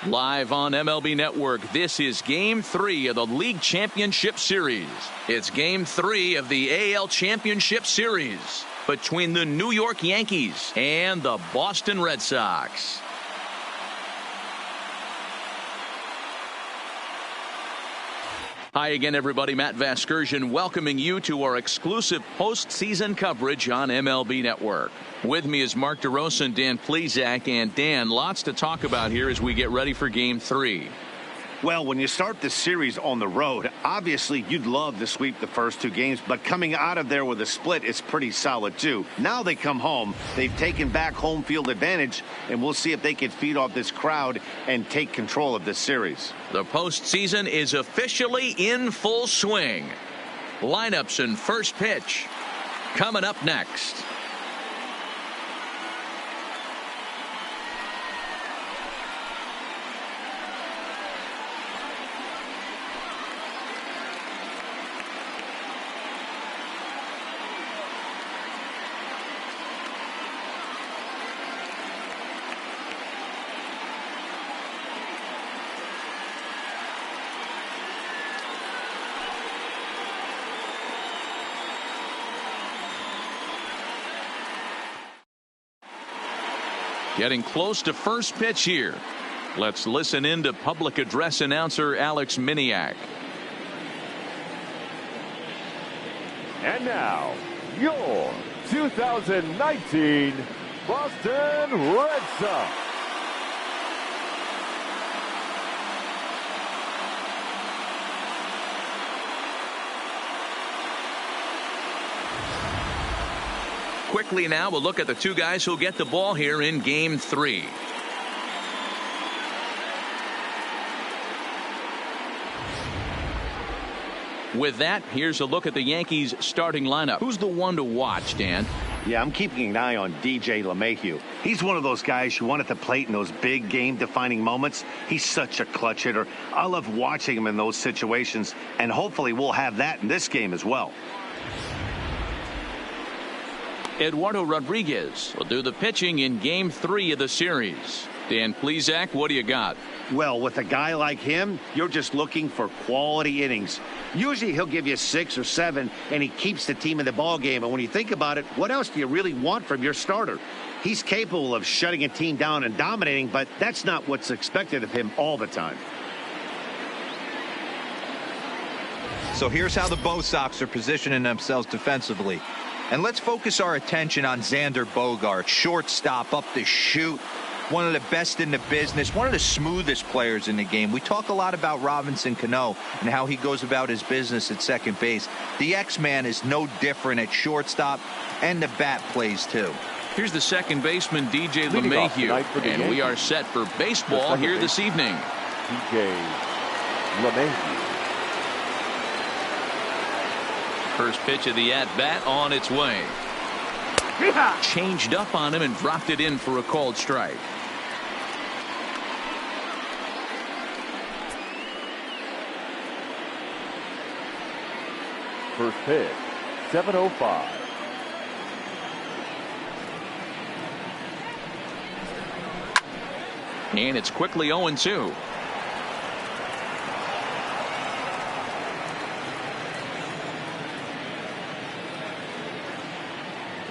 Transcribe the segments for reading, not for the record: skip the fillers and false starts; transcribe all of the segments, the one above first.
Live on MLB Network, this is Game 3 of the League Championship Series. It's Game 3 of the AL Championship Series between the New York Yankees and the Boston Red Sox. Hi again, everybody. Matt Vasgersian welcoming you to our exclusive postseason coverage on MLB Network. With me is Mark DeRosa and Dan Plesac. And Dan, lots to talk about here as we get ready for Game 3. Well, when you start this series on the road, obviously you'd love to sweep the first two games, but coming out of there with a split is pretty solid too. Now they come home, they've taken back home field advantage, and we'll see if they can feed off this crowd and take control of this series. The postseason is officially in full swing. Lineups and first pitch coming up next. Getting close to first pitch here. Let's listen in to public address announcer Alex Miniak. And now, your 2019 Boston Red Sox. Quickly now, we'll look at the two guys who'll get the ball here in Game 3. With that, here's a look at the Yankees starting lineup. Who's the one to watch, Dan? Yeah, I'm keeping an eye on DJ LeMahieu. He's one of those guys you want at the plate in those big game-defining moments. He's such a clutch hitter. I love watching him in those situations, and hopefully we'll have that in this game as well. Eduardo Rodriguez will do the pitching in Game 3 of the series. Dan Plesac, what do you got? Well, with a guy like him, you're just looking for quality innings. Usually he'll give you 6 or 7, and he keeps the team in the ball game. And when you think about it, what else do you really want from your starter? He's capable of shutting a team down and dominating, but that's not what's expected of him all the time. So here's how the Bo Sox are positioning themselves defensively. And let's focus our attention on Xander Bogaerts, shortstop, up the chute, one of the best in the business, one of the smoothest players in the game. We talk a lot about Robinson Cano and how he goes about his business at second base. The X-Man is no different at shortstop, and the bat plays too. Here's the second baseman, DJ LeMahieu, and we are set for baseball here this evening. DJ LeMahieu. First pitch of the at-bat on its way. Changed up on him and dropped it in for a called strike. First pitch, 7:05. And it's quickly 0-2.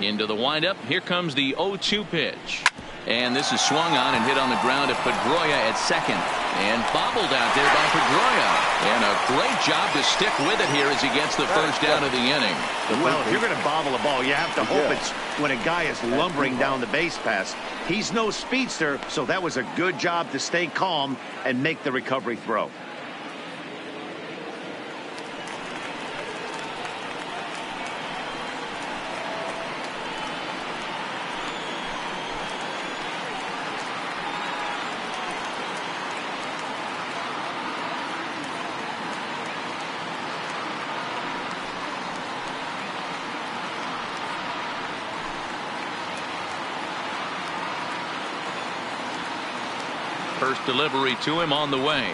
Into the windup. Here comes the 0-2 pitch. And this is swung on and hit on the ground to Pedroia at second. And bobbled out there by Pedroia. And a great job to stick with it here as he gets the first down of the inning. Well, if you're going to bobble a ball, you have to hope it's when a guy is lumbering down the base pass. He's no speedster, so that was a good job to stay calm and make the recovery throw. First delivery to him on the way.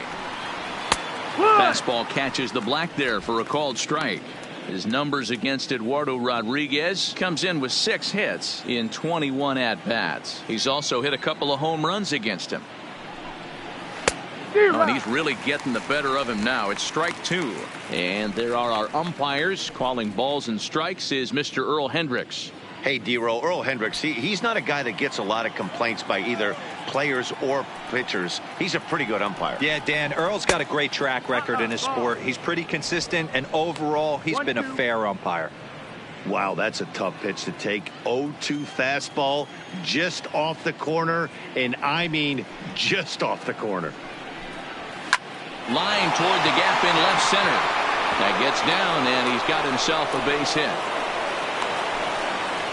Fastball catches the black there for a called strike. His numbers against Eduardo Rodriguez comes in with 6 hits in 21 at-bats. He's also hit a couple of home runs against him. Oh, and he's really getting the better of him now. It's strike 2. And there are our umpires calling balls and strikes is Mr. Earl Hendricks. Hey, D-Roll, Earl Hendricks, he's not a guy that gets a lot of complaints by either players or pitchers. He's a pretty good umpire. Yeah, Dan, Earl's got a great track record in his sport. He's pretty consistent, and overall, he's been a fair umpire. Wow, that's a tough pitch to take. 0-2 fastball, just off the corner, and I mean just off the corner. Line toward the gap in left center. That gets down, and he's got himself a base hit.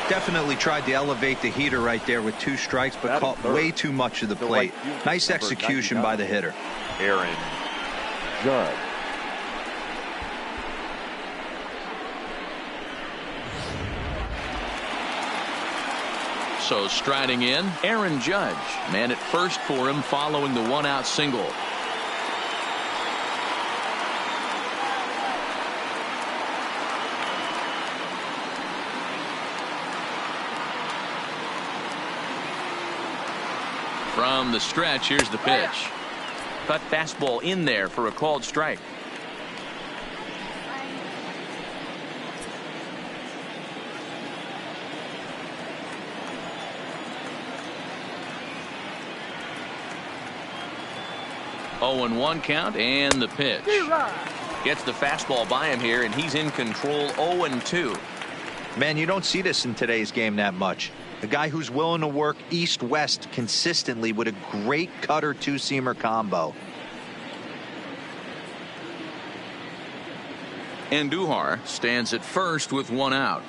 Definitely tried to elevate the heater right there with 2 strikes, but caught way too much of the plate. Nice execution by the hitter. Aaron Judge. So striding in, Aaron Judge. Man at first for him following the 1-out single. From the stretch, here's the pitch. Cut fastball in there for a called strike. Oh, and 1 count, and the pitch. Gets the fastball by him here, and he's in control. 0-2. Man, you don't see this in today's game that much. A guy who's willing to work east-west consistently with a great cutter 2-seamer combo. Andujar stands at first with 1 out.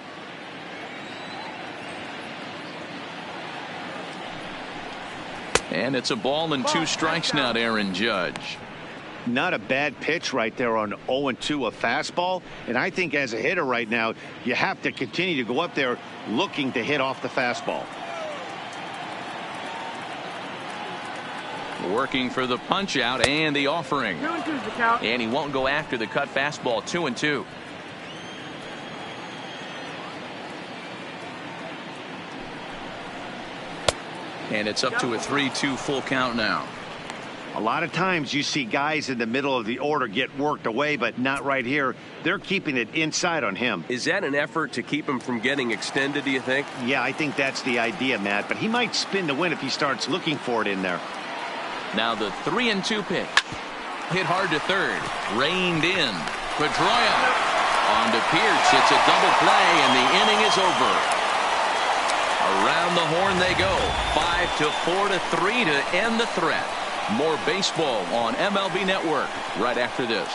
And it's a ball and 2 strikes now to Aaron Judge. Not a bad pitch right there on 0-2, a fastball. And I think as a hitter right now, you have to continue to go up there looking to hit off the fastball. Working for the punch out and the offering. 2-2's the count. And he won't go after the cut fastball. 2-2. And it's up to a 3-2 full count now. A lot of times you see guys in the middle of the order get worked away, but not right here. They're keeping it inside on him. Is that an effort to keep him from getting extended, do you think? Yeah, I think that's the idea, Matt. But he might spin to win if he starts looking for it in there. Now the 3-2 pitch. Hit hard to third. Reined in. Pedroia on to Pierce. It's a double play, and the inning is over. Around the horn they go. 5-4-3 to end the threat. More baseball on MLB Network right after this.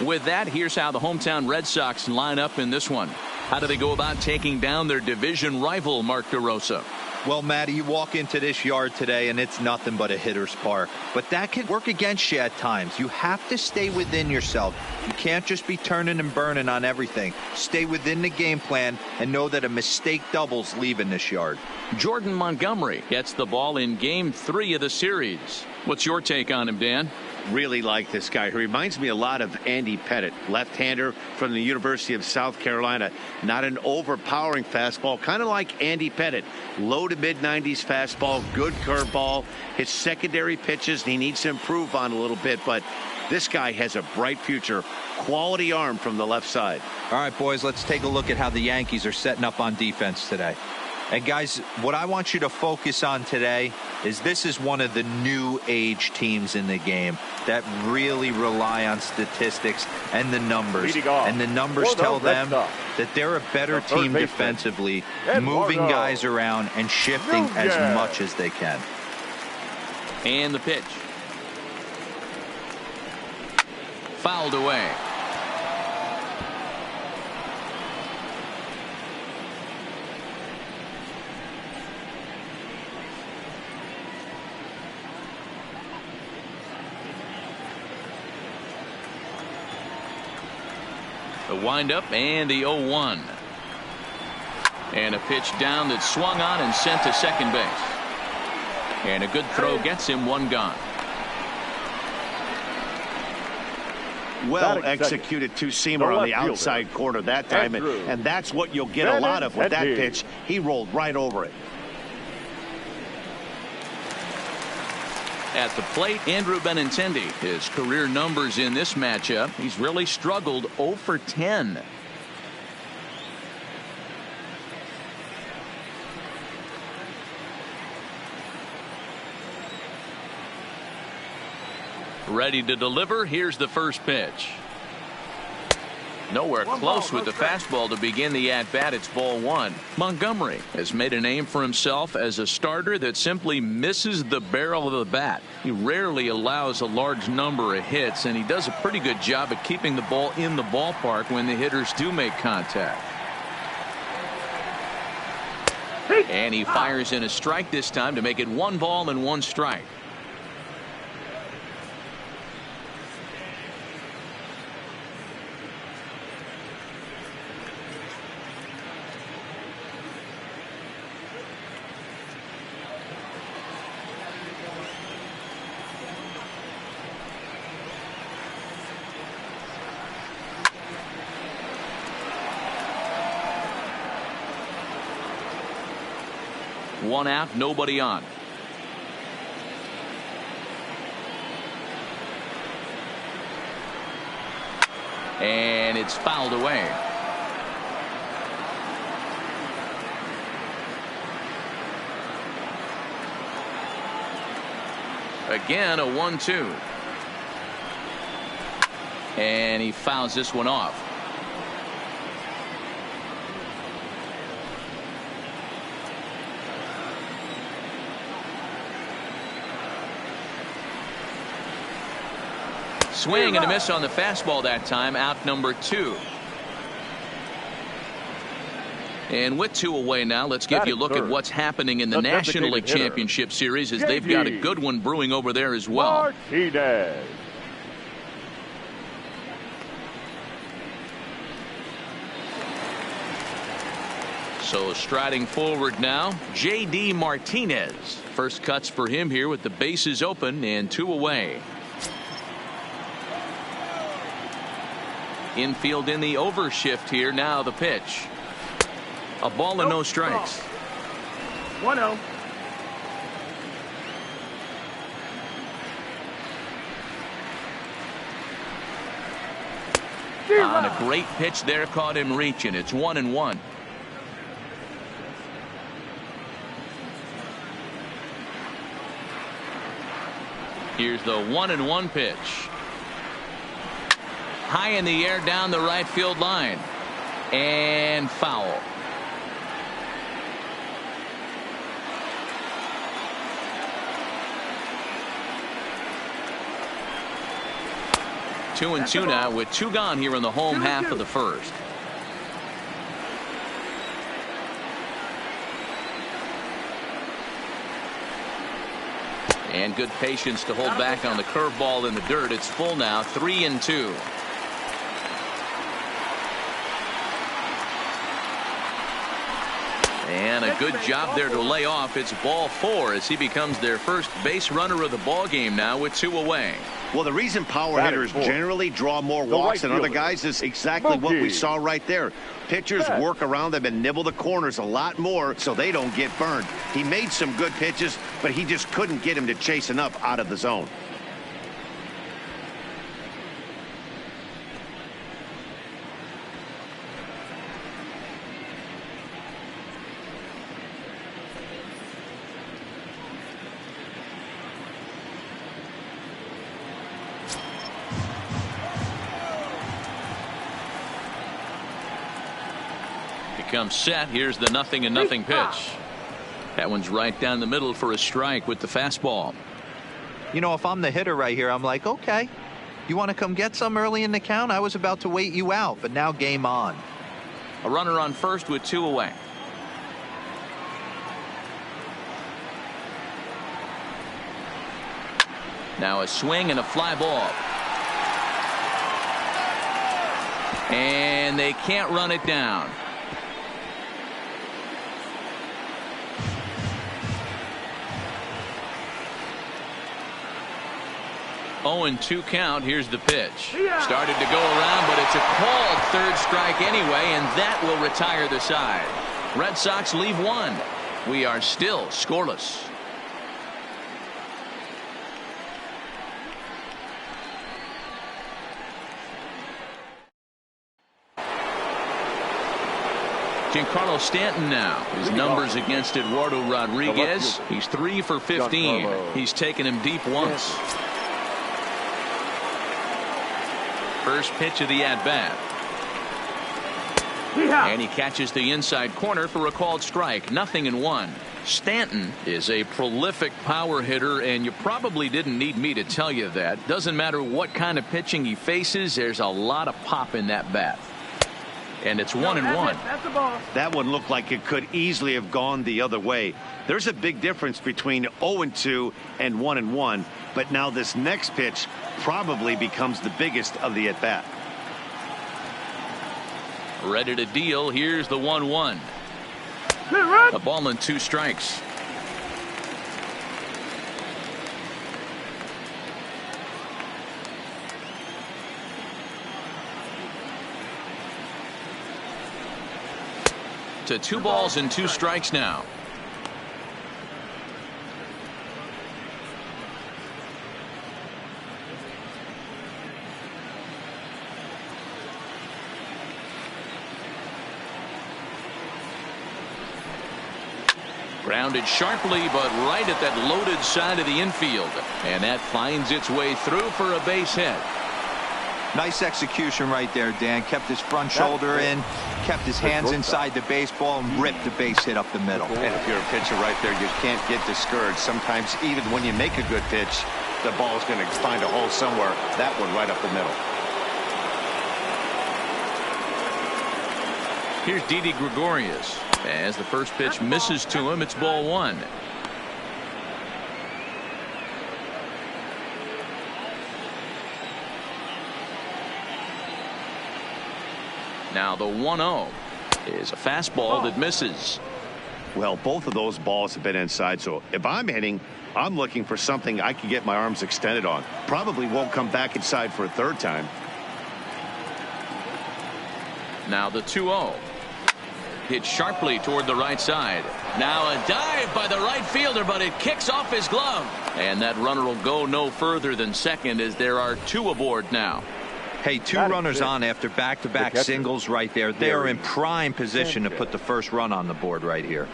With that, here's how the hometown Red Sox line up in this one. How do they go about taking down their division rival, Mark DeRosa? Well, Matty, you walk into this yard today and it's nothing but a hitter's park. But that can work against you at times. You have to stay within yourself. You can't just be turning and burning on everything. Stay within the game plan and know that a mistake doubles leaving this yard. Jordan Montgomery gets the ball in Game 3 of the series. What's your take on him, Dan? Really like this guy. He reminds me a lot of Andy Pettit, left-hander from the University of South Carolina. Not an overpowering fastball, kind of like Andy Pettit. Low to mid-90s fastball, good curveball. His secondary pitches he needs to improve on a little bit, but this guy has a bright future. Quality arm from the left side. All right, boys, let's take a look at how the Yankees are setting up on defense today. And guys, what I want you to focus on today is this is one of the new age teams in the game that really rely on statistics and the numbers. And the numbers tell them that they're a better team defensively, moving guys around and shifting as much as they can. And the pitch. Fouled away. The windup and the 0-1. And a pitch down that swung on and sent to second base. And a good throw gets him one gone. Well executed two-seamer on the outside corner that time. And that's what you'll get a lot of with that pitch. He rolled right over it. At the plate, Andrew Benintendi. His career numbers in this matchup, he's really struggled. 0 for 10. Ready to deliver. Here's the first pitch. Nowhere close with the fastball to begin the at-bat. It's ball one. Montgomery has made a name for himself as a starter that simply misses the barrel of the bat. He rarely allows a large number of hits, and he does a pretty good job at keeping the ball in the ballpark when the hitters do make contact. And he fires in a strike this time to make it 1 ball and 1 strike. One out, nobody on. And it's fouled away. Again, a 1-2. And he fouls this one off. Swing and a miss on the fastball that time. Out number 2. And with 2 away now, let's give you a look at what's happening in the National League Championship Series, as they've got a good one brewing over there as well. Martinez. So striding forward now, J.D. Martinez. First cuts for him here with the bases open and 2 away. Infield in the overshift here. Now the pitch. A ball and no strikes. 1-0. On a great pitch there, caught him reaching. It's 1-1. Here's the 1-1 pitch. High in the air down the right field line. And foul. Two and 2 now with 2 gone here in the home half of the first. And good patience to hold back on the curveball in the dirt. It's full now, 3-2. And a good job there to lay off. It's ball 4 as he becomes their first base runner of the ball game now with 2 away. Well, the reason power hitters generally draw more walks than other guys is exactly what we saw right there. Pitchers work around them and nibble the corners a lot more so they don't get burned. He made some good pitches, but he just couldn't get him to chase enough out of the zone. Comes set. Here's the 0-0 pitch. That one's right down the middle for a strike with the fastball. You know, if I'm the hitter right here, I'm like, okay, you want to come get some early in the count? I was about to wait you out, but now game on. A runner on first with 2 away. Now a swing and a fly ball. And they can't run it down. 0-2 count. Here's the pitch. Started to go around, but it's a called 3rd strike anyway, and that will retire the side. Red Sox leave 1. We are still scoreless. Giancarlo Stanton now. His numbers against Eduardo Rodriguez. He's 3 for 15. He's taken him deep once. First pitch of the at-bat. And he catches the inside corner for a called strike. 0-1. Stanton is a prolific power hitter, and you probably didn't need me to tell you that. Doesn't matter what kind of pitching he faces, there's a lot of pop in that bat. And it's 1-1. That's the ball. That one looked like it could easily have gone the other way. There's a big difference between 0-2 and 1-1, but now this next pitch probably becomes the biggest of the at-bat. Ready to deal. Here's the 1-1. A ball and 2 strikes. To 2 balls and 2 strikes now. Grounded sharply, but right at that loaded side of the infield. And that finds its way through for a base hit. Nice execution right there, Dan. Kept his front shoulder in, kept his hands inside the baseball, and ripped the base hit up the middle. And if you're a pitcher right there, you can't get discouraged. Sometimes even when you make a good pitch, the ball's going to find a hole somewhere. That one right up the middle. Here's Didi Gregorius. As the first pitch misses to him, it's ball 1. Now the 1-0 is a fastball that misses. Well, both of those balls have been inside, so if I'm hitting, I'm looking for something I can get my arms extended on. Probably won't come back inside for a third time. Now the 2-0. Hit sharply toward the right side. Now a dive by the right fielder, but it kicks off his glove. And that runner will go no further than second, as there are 2 aboard now. Hey, 2 runners on after back-to-back singles right there. They are in prime position to put the first run on the board right here.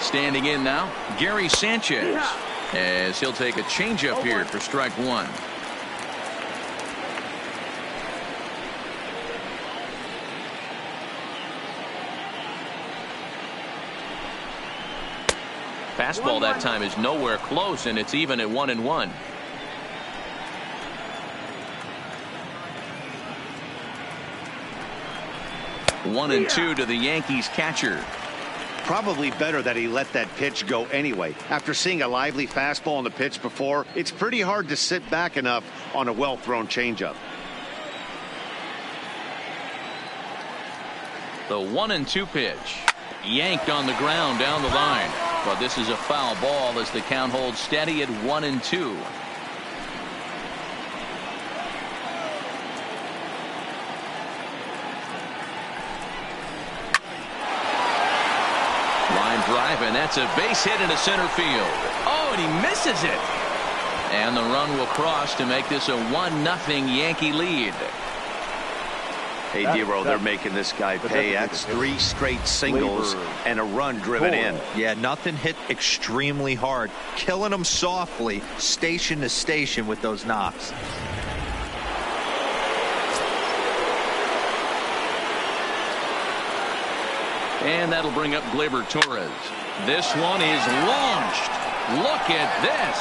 Standing in now, Gary Sanchez, as he'll take a changeup here for strike 1. Fastball that time is nowhere close, and it's even at 1-1. One and 2 to the Yankees catcher. Probably better that he let that pitch go anyway. After seeing a lively fastball on the pitch before, it's pretty hard to sit back enough on a well-thrown changeup. The 1-2 pitch. Yanked on the ground down the line. But this is a foul ball as the count holds steady at 1-2. Line drive, and that's a base hit into center field. Oh, and he misses it. And the run will cross to make this a 1-0 Yankee lead. Hey, Dero, they're making this guy pay. That's 3 straight singles and a run driven in. Yeah, nothing hit extremely hard. Killing them softly, station to station with those knocks. And that'll bring up Gleyber Torres. This one is launched. Look at this.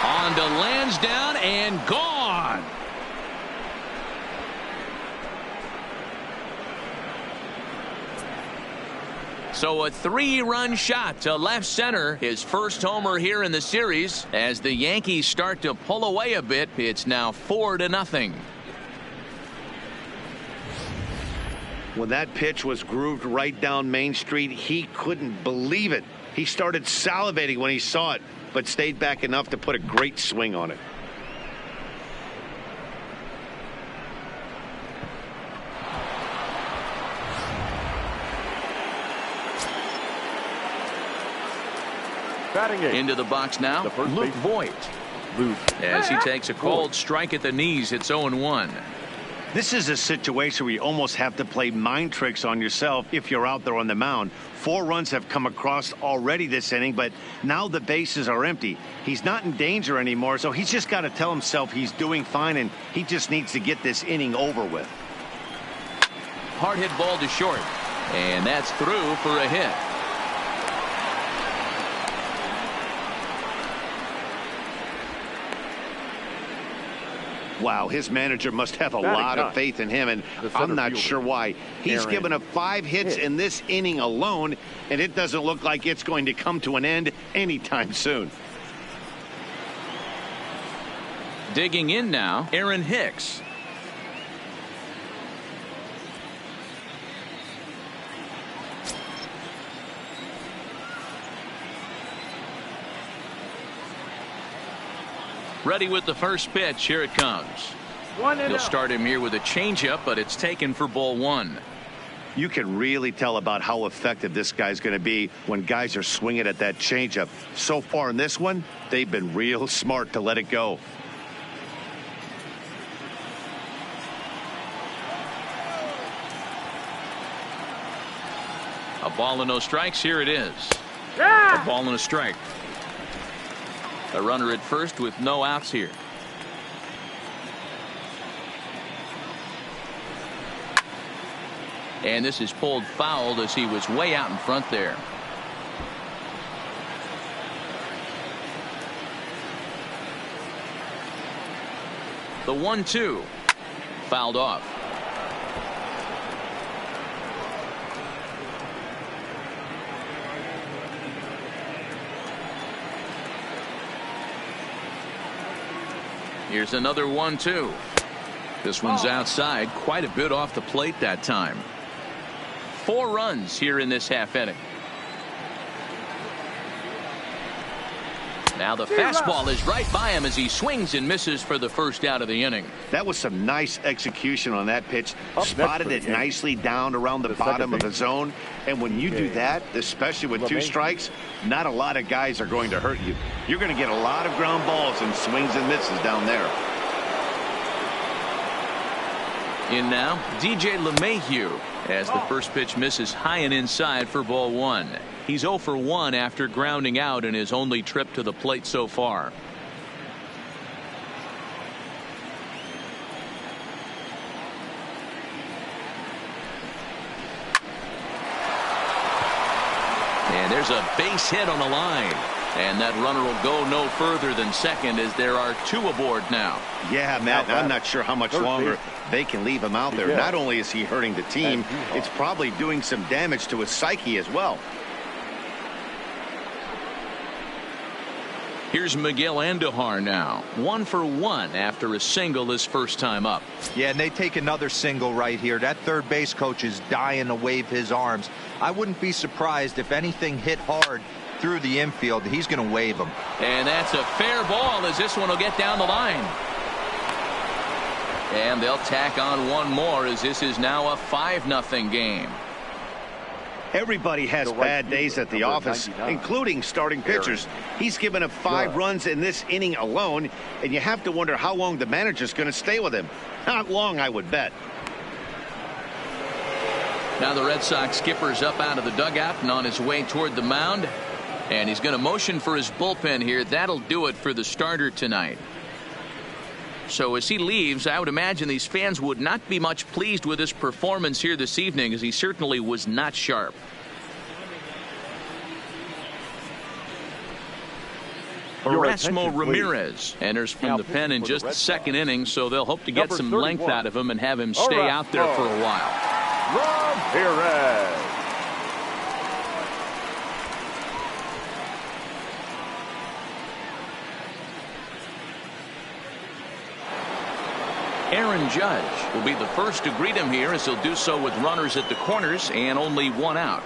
On to Lansdowne and gone. So a 3-run shot to left center. His first homer here in the series. As the Yankees start to pull away a bit, it's now 4-0. When that pitch was grooved right down Main Street, he couldn't believe it. He started salivating when he saw it, but stayed back enough to put a great swing on it. Batting eighth. Into the box now, The first Luke baseman. Voigt. As he takes a cold strike at the knees, it's 0-1. This is a situation where you almost have to play mind tricks on yourself if you're out there on the mound. 4 runs have come across already this inning, but now the bases are empty. He's not in danger anymore, so he's just got to tell himself he's doing fine, and he just needs to get this inning over with. Hard hit ball to short, and that's through for a hit. Wow, his manager must have a lot of faith in him, and I'm not sure why. He's given up 5 hits in this inning alone, and it doesn't look like it's going to come to an end anytime soon. Digging in now, Aaron Hicks. Ready with the first pitch. Here it comes. He'll start him here with a changeup, but it's taken for ball 1. You can really tell about how effective this guy's going to be when guys are swinging at that changeup. So far in this one, they've been real smart to let it go. A ball and no strikes. Here it is. A ball and a strike. A runner at first with no outs here. And this is pulled foul as he was way out in front there. The 1-2 fouled off. Here's another 1-2. This one's outside, quite a bit off the plate that time. 4 runs here in this half inning. Now the fastball is right by him as he swings and misses for the first out of the inning. That was some nice execution on that pitch. Spotted it nicely down around the bottom of the zone. And when you do that, especially with 2 strikes, not a lot of guys are going to hurt you. You're going to get a lot of ground balls and swings and misses down there. In now, DJ LeMahieu as the first pitch misses high and inside for ball 1. He's 0 for 1 after grounding out in his only trip to the plate so far. And there's a base hit on the line. And that runner will go no further than second as there are 2 aboard now. Yeah, Matt, I'm not sure how much longer they can leave him out there. Yeah. Not only is he hurting the team, it's probably doing some damage to his psyche as well. Here's Miguel Andujar now. 1 for 1 after a single his first time up. Yeah, and they take another single right here. That third base coach is dying to wave his arms. I wouldn't be surprised if anything hit hard through the infield. He's going to wave them. And that's a fair ball as this one will get down the line. And they'll tack on 1 more as this is now a 5-0 game. Everybody has bad days at the office, including starting pitchers. He's given up 5 runs in this inning alone, and you have to wonder how long the manager's going to stay with him. Not long, I would bet. Now the Red Sox skipper's up out of the dugout and on his way toward the mound. And he's going to motion for his bullpen here. That'll do it for the starter tonight. So as he leaves, I would imagine these fans would not be much pleased with his performance here this evening, as he certainly was not sharp. Erasmo Ramirez enters from the pen in just the second inning, so they'll hope to get some length out of him and have him stay out there for a while. Ramirez. Aaron Judge will be the first to greet him here, as he'll do so with runners at the corners and only 1 out.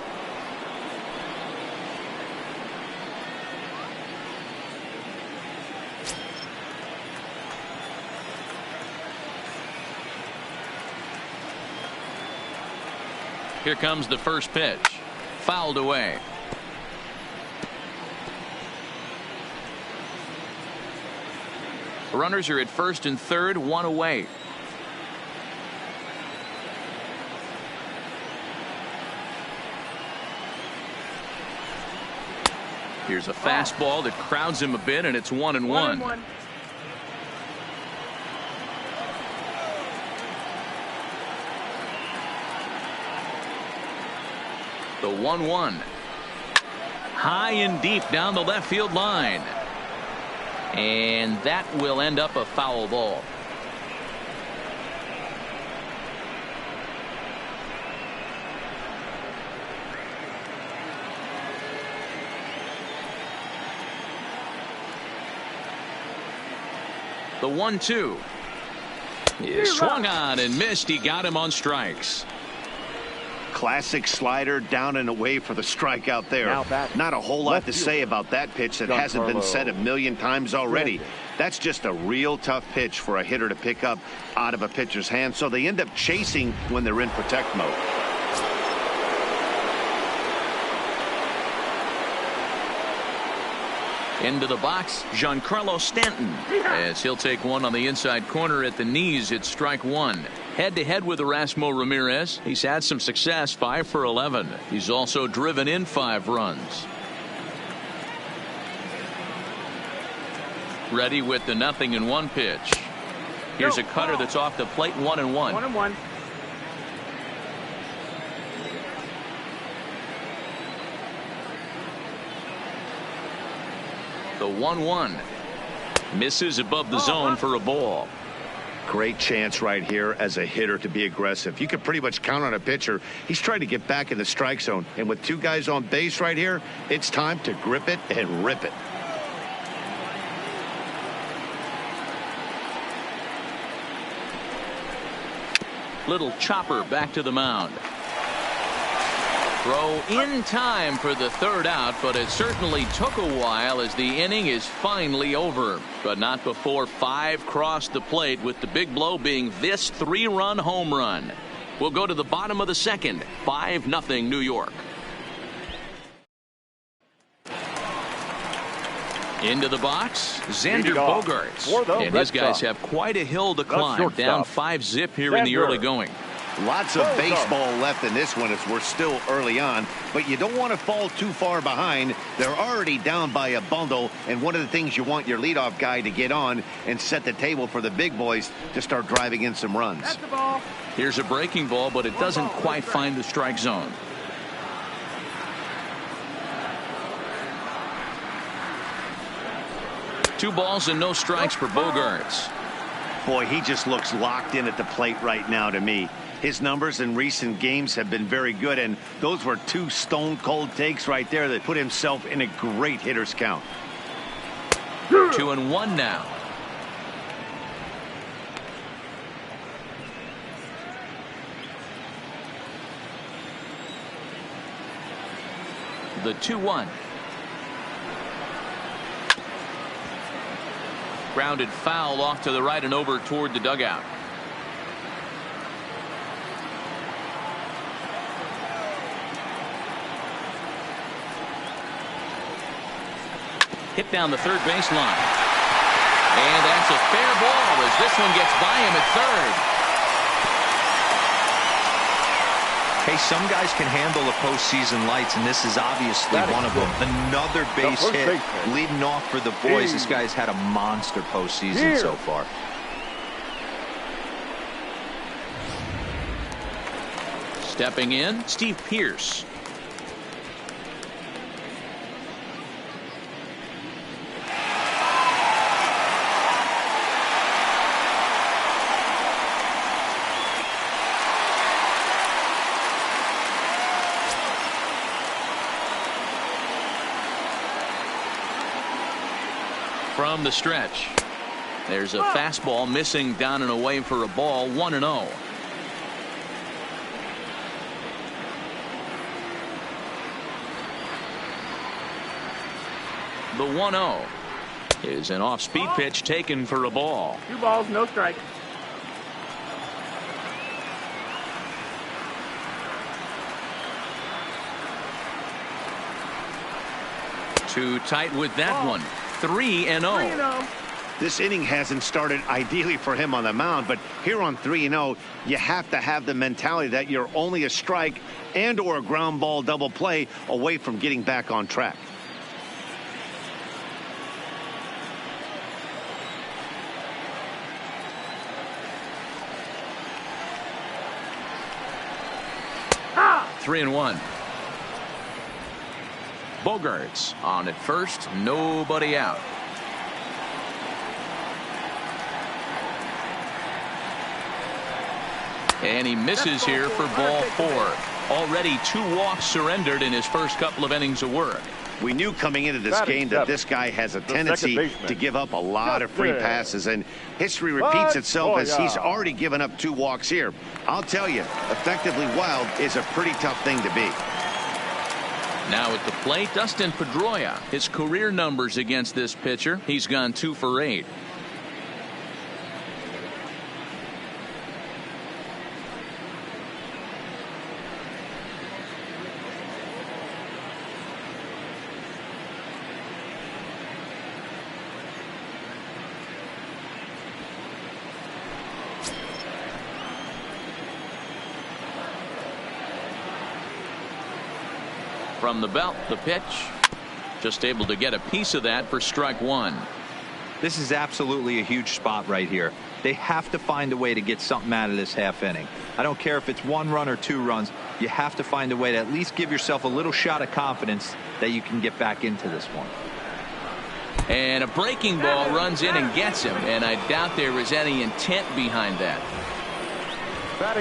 Here comes the first pitch. Fouled away. Runners are at first and third, one away. Here's a fastball that crowds him a bit, and it's 1-1. The 1-1. High and deep down the left field line. And that will end up a foul ball. The 1-2 is swung on and missed. He got him on strikes. Classic slider down and away for the strikeout there. Not a whole lot to say about that pitch that hasn't been said a million times already. That's just a real tough pitch for a hitter to pick up out of a pitcher's hand, so they end up chasing when they're in protect mode. Into the box, Giancarlo Stanton, as he'll take one on the inside corner at the knees. It's strike one. Head-to-head with Erasmo Ramirez. He's had some success, 5 for 11. He's also driven in 5 runs. Ready with the 0-1 pitch. Here's a cutter that's off the plate, 1-1. 1-1. The 1-1 misses above the zone for a ball. Great chance right here as a hitter to be aggressive. You can pretty much count on a pitcher. He's trying to get back in the strike zone, and with 2 guys on base right here, it's time to grip it and rip it. Little chopper back to the mound. Throw in time for the 3rd out, but it certainly took a while as the inning is finally over. But not before 5 crossed the plate, with the big blow being this 3-run home run. We'll go to the bottom of the 2nd. 5-0 New York. Into the box, Xander Bogaerts. And his guys have quite a hill to climb. Down 5-zip here in the early going. Lots of baseball left in this one as we're still early on, but you don't want to fall too far behind. They're already down by a bundle, and one of the things you want your leadoff guy to get on and set the table for the big boys to start driving in some runs. That's the ball. Here's a breaking ball, but it doesn't quite find the strike zone. Two balls and no strikes for Bogaerts. Boy, he just looks locked in at the plate right now to me. His numbers in recent games have been very good, and those were 2 stone-cold takes right there that put himself in a great hitter's count. 2-1 now. The 2-1. Grounded foul off to the right and over toward the dugout. Hit down the 3rd baseline. And that's a fair ball as this one gets by him at 3rd. Hey, some guys can handle the postseason lights, and this is obviously one of them. Another base hit leading off for the boys. This guy's had a monster postseason so far. Stepping in, Steve Pearce. From the stretch, there's a fastball missing down and away for a ball. 1-0. The 1-0 is an off-speed pitch taken for a ball. 2 balls, no strike. Too tight with that one. 3-0. 3-0. This inning hasn't started ideally for him on the mound, but here on 3-0, you have to have the mentality that you're only a strike and or a ground ball double play away from getting back on track. Ah! 3-1. Bogaerts on at first, nobody out. And he misses here for ball 4. Already 2 walks surrendered in his first couple of innings of work. We knew coming into this game that this guy has a tendency to give up a lot of free passes, and history repeats itself as he's already given up 2 walks here. I'll tell you, effectively wild is a pretty tough thing to be. Now at the plate, Dustin Pedroia. His career numbers against this pitcher, he's gone 2 for 8. From the belt, the pitch. Just able to get a piece of that for strike 1. This is absolutely a huge spot right here. They have to find a way to get something out of this half inning. I don't care if it's 1 run or 2 runs. You have to find a way to at least give yourself a little shot of confidence that you can get back into this one. And a breaking ball runs in and gets him, and I doubt there was any intent behind that.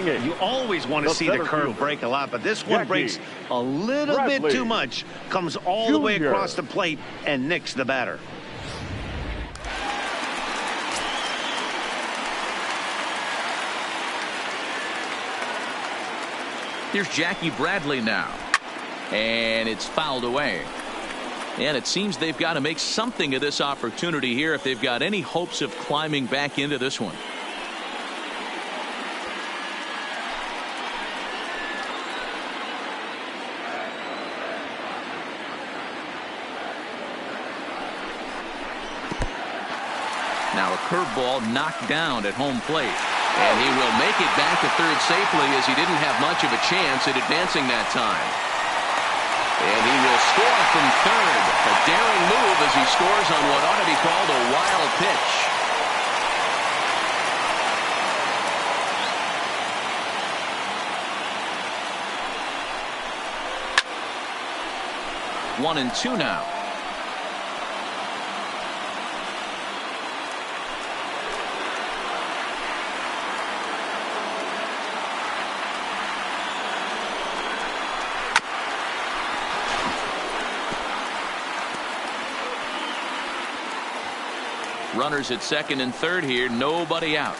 You always want to see the curve break a lot, but this one breaks a little bit too much, comes all the way across the plate and nicks the batter. Here's Jackie Bradley now, and it's fouled away. And it seems they've got to make something of this opportunity here if they've got any hopes of climbing back into this one. Now a curveball knocked down at home plate. And he will make it back to third safely as he didn't have much of a chance at advancing that time. And he will score from third. A daring move as he scores on what ought to be called a wild pitch. One and 2 now. Runners at second and third here, nobody out.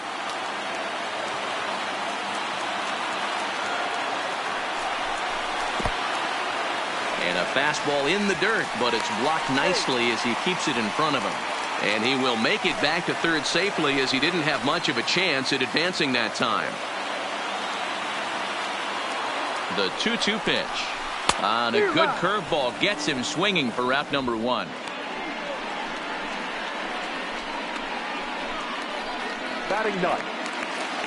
And a fastball in the dirt, but it's blocked nicely as he keeps it in front of him. And he will make it back to third safely as he didn't have much of a chance at advancing that time. The 2-2 pitch. On a good curveball gets him swinging for out number 1. Batting ninth,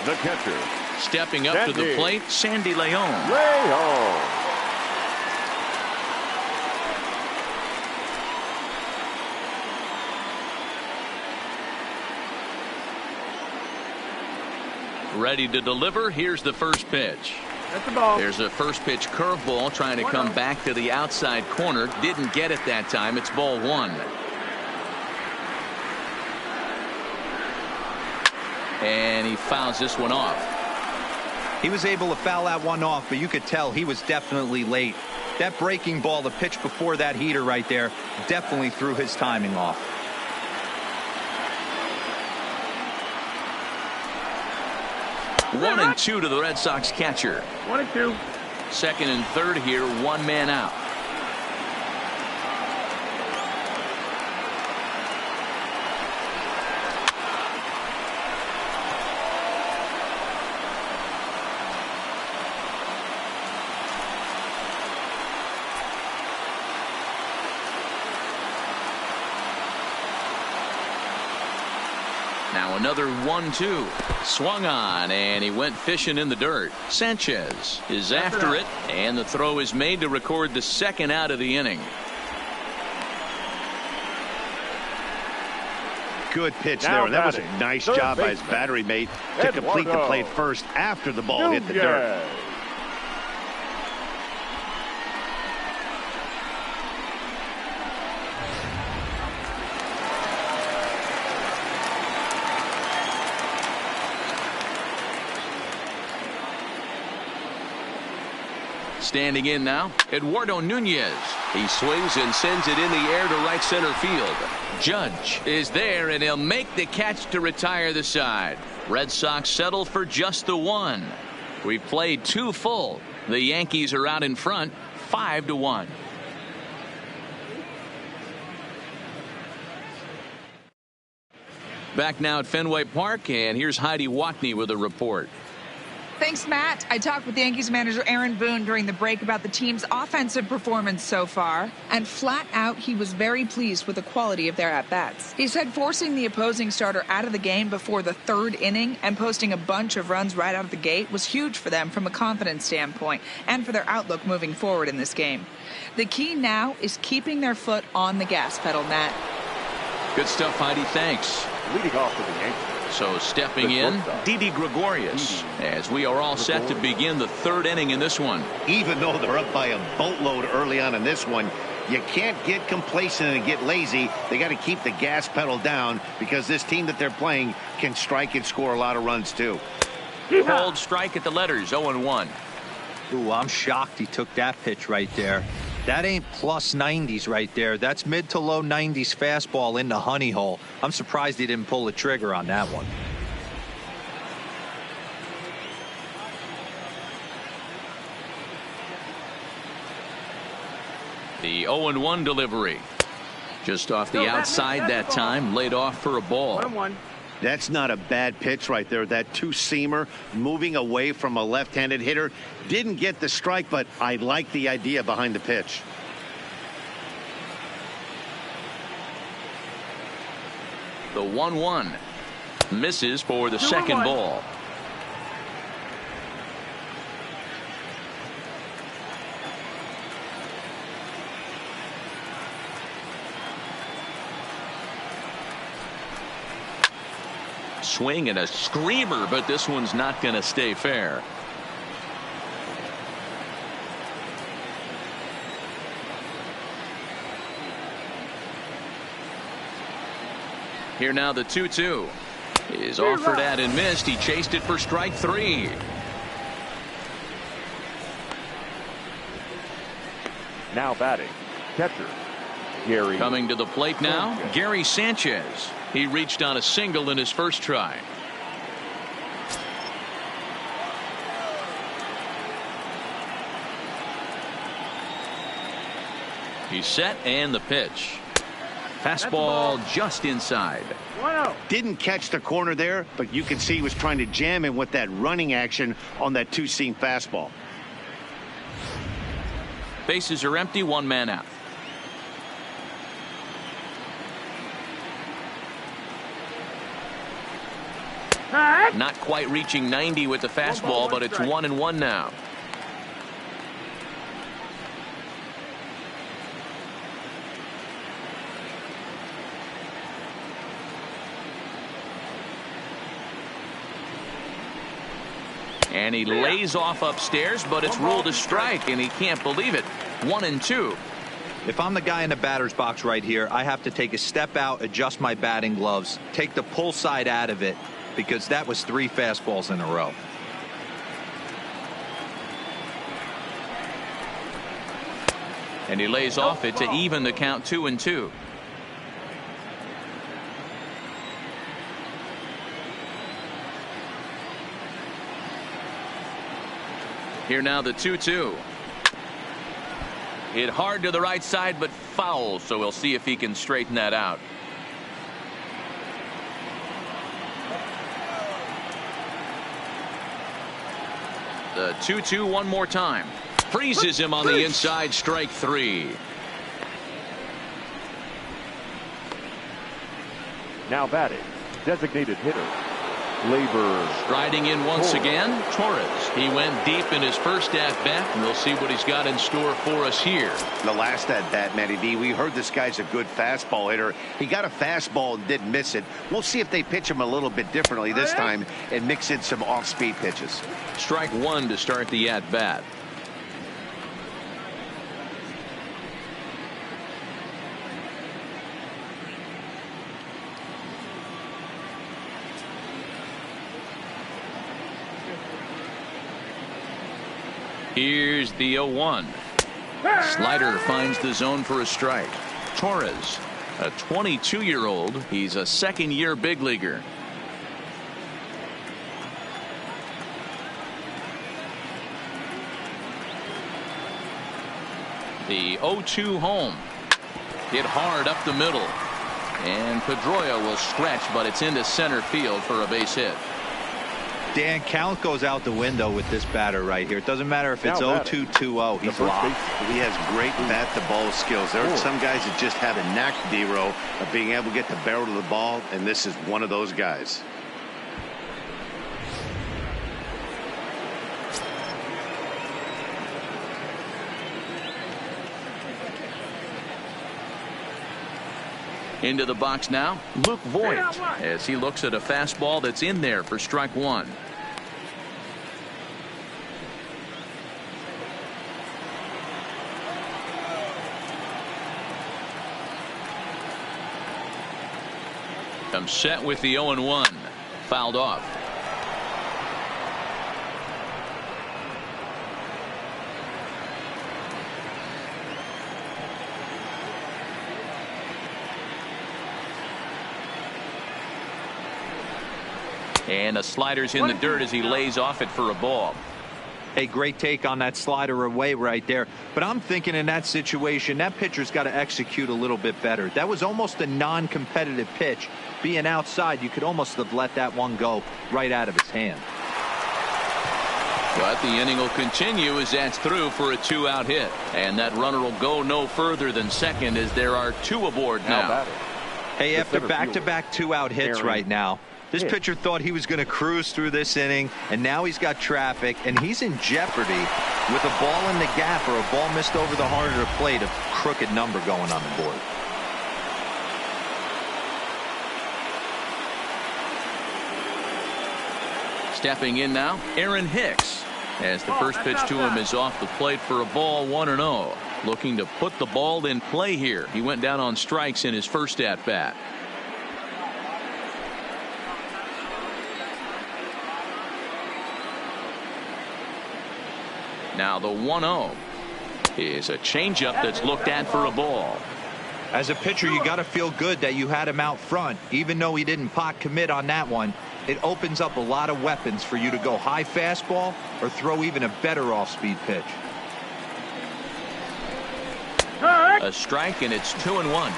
the catcher. Stepping up to the plate, Sandy Leon. Ready to deliver. Here's the first pitch. That's the ball. There's a first pitch curveball trying to come back to the outside corner. Didn't get it that time. It's ball 1. And he fouls this one off. He was able to foul that one off, but you could tell he was definitely late. That breaking ball, the pitch before that heater right there, definitely threw his timing off. One and 2 to the Red Sox catcher. 1 and 2. Second and third here, 1 man out. Now another 1-2. Swung on, and he went fishing in the dirt. Sanchez is after it, and the throw is made to record the second out of the inning. Good pitch Now there. And that was batting, a nice third job by his baseman, battery mate to complete the Eduardo play first after the ball hit the dirt. Nunez. Standing in now, Eduardo Nunez. He swings and sends it in the air to right center field. Judge is there, and he'll make the catch to retire the side. Red Sox settle for just the one. We've played 2 full. The Yankees are out in front, 5-1. Back now at Fenway Park, and here's Heidi Watney with a report. Thanks, Matt. I talked with Yankees manager Aaron Boone during the break about the team's offensive performance so far, and flat out, he was very pleased with the quality of their at-bats. He said forcing the opposing starter out of the game before the 3rd inning and posting a bunch of runs right out of the gate was huge for them from a confidence standpoint and for their outlook moving forward in this game. The key now is keeping their foot on the gas pedal, Matt. Good stuff, Heidi. Thanks. Leading off for the Yankees. So stepping in, Didi Gregorius, as we are all set to begin the 3rd inning in this one. Even though they're up by a boatload early on in this one, you can't get complacent and get lazy. They got to keep the gas pedal down because this team that they're playing can strike and score a lot of runs too. Cold strike at the letters, 0-1. Ooh, I'm shocked he took that pitch right there. That ain't plus 90s right there. That's mid to low 90s fastball in the honey hole. I'm surprised he didn't pull the trigger on that one. The 0-1 delivery. Just off the outside that time, laid off for a ball. 1-1. That's not a bad pitch right there. That two-seamer moving away from a left-handed hitter. Didn't get the strike, but I like the idea behind the pitch. The 1-1 misses for the second ball. Swing and a screamer, but this one's not going to stay fair. Here now the 2-2 is offered at and missed. He chased it for strike 3. Now batting, catcher, Gary. Coming to the plate now, Gary Sanchez. He reached on a single in his first try. He's set and the pitch. Fastball just inside. 1-0. Didn't catch the corner there, but you can see he was trying to jam him with that running action on that two-seam fastball. Bases are empty, 1 man out. Not quite reaching 90 with the fastball, but it's 1-1 now. And he lays off upstairs, but it's ruled a strike, and he can't believe it. 1-2. If I'm the guy in the batter's box right here, I have to take a step out, adjust my batting gloves, take the pull side out of it, because that was 3 fastballs in a row. And he lays off it to even the count 2-2. Here now the 2-2. Hit hard to the right side, but foul, so we'll see if he can straighten that out. The 2-2 one more time. Freezes him on the inside, strike 3. Now batting, designated hitter, Labor. Striding in once again, Torres. He went deep in his first at-bat, and we'll see what he's got in store for us here. The last at-bat, Matty D, we heard this guy's a good fastball hitter. He got a fastball and didn't miss it. We'll see if they pitch him a little bit differently this time and mix in some off-speed pitches. Strike one to start the at-bat. Here's the 0-1. Slider finds the zone for a strike. Torres, a 22-year-old. He's a second-year big leaguer. The 0-2 home. Hit hard up the middle. And Pedroia will stretch, but it's into center field for a base hit. Dan, count goes out the window with this batter right here. It doesn't matter if it's 0-2, 2-0. He's locked. He has great bat-to-ball skills. There are some guys that just have a knack, D-Row, of being able to get the barrel of the ball, and this is one of those guys. Into the box now, Luke Voigt, as he looks at a fastball that's in there for strike one. Comes set with the 0-1. Fouled off. And a slider's in the dirt as he lays off it for a ball. Hey, great take on that slider away right there. But I'm thinking in that situation, that pitcher's got to execute a little bit better. That was almost a non-competitive pitch. Being outside, you could almost have let that one go right out of his hand. But the inning will continue as that's through for a 2-out hit. And that runner will go no further than second as there are 2 aboard now. Hey, after back-to-back 2-out hits right now, this pitcher thought he was going to cruise through this inning, and now he's got traffic, and he's in jeopardy with a ball in the gap or a ball missed over the heart of the plate, a crooked number going on the board. Stepping in now, Aaron Hicks, as the first pitch to him is off the plate for a ball, 1-0. Looking to put the ball in play here. He went down on strikes in his first at-bat. Now the 1-0 is a changeup that's looked at for a ball. As a pitcher, you got to feel good that you had him out front. Even though he didn't pot commit on that one, it opens up a lot of weapons for you to go high fastball or throw even a better off-speed pitch. A strike, and it's 2-1.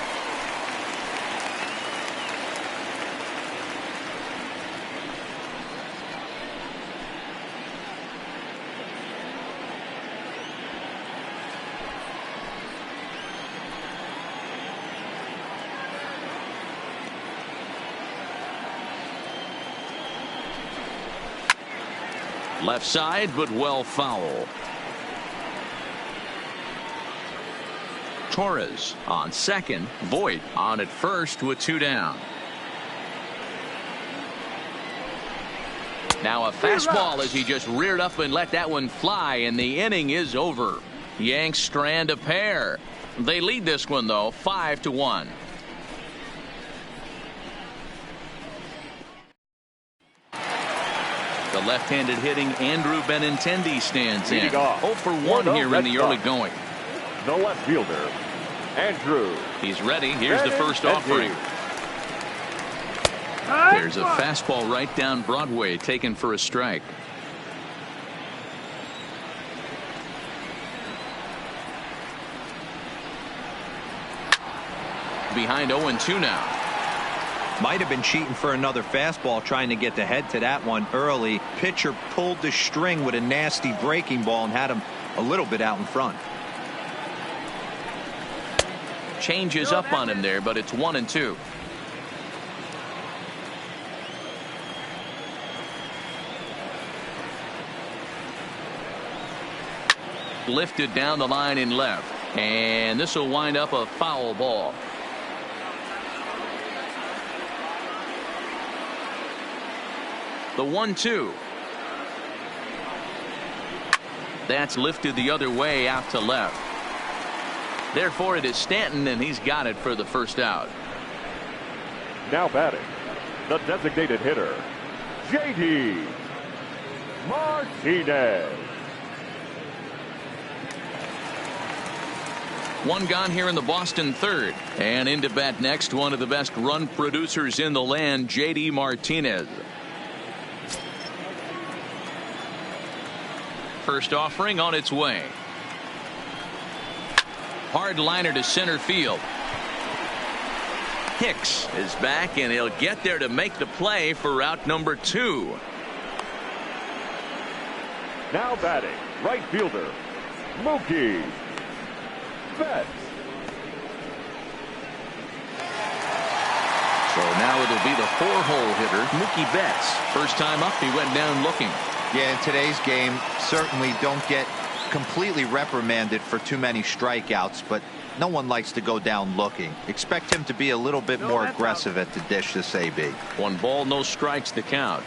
Left side, but well foul. Torres on second. Voigt on at first with 2 down. Now a fastball as he just reared up and let that one fly, and the inning is over. Yanks strand a pair. They lead this one though 5-1. The left-handed hitting Andrew Benintendi stands in. 0 for 1 here in the early going. The left fielder, Andrew. He's ready. Here's the first offering. There's a fastball right down Broadway taken for a strike. Behind 0-2 now. Might have been cheating for another fastball, trying to get the head to that one early. Pitcher pulled the string with a nasty breaking ball and had him a little bit out in front. Changes up on him there, but it's 1-2. Lifted down the line in left. And this will wind up a foul ball. The 1-2. That's lifted the other way out to left. Therefore, it is Stanton, and he's got it for the first out. Now batting, the designated hitter, J.D. Martinez. One gone here in the Boston third. And into bat next, one of the best run producers in the land, J.D. Martinez. First offering on its way. Hard liner to center field. Hicks is back, and he'll get there to make the play for route number 2. Now batting, right fielder, Mookie Betts. So now it'll be the 4-hole hitter, Mookie Betts. First time up, he went down looking. Yeah, in today's game, certainly don't get completely reprimanded for too many strikeouts, but no one likes to go down looking. Expect him to be a little bit more aggressive at the dish this AB. 1 ball, no strikes to count.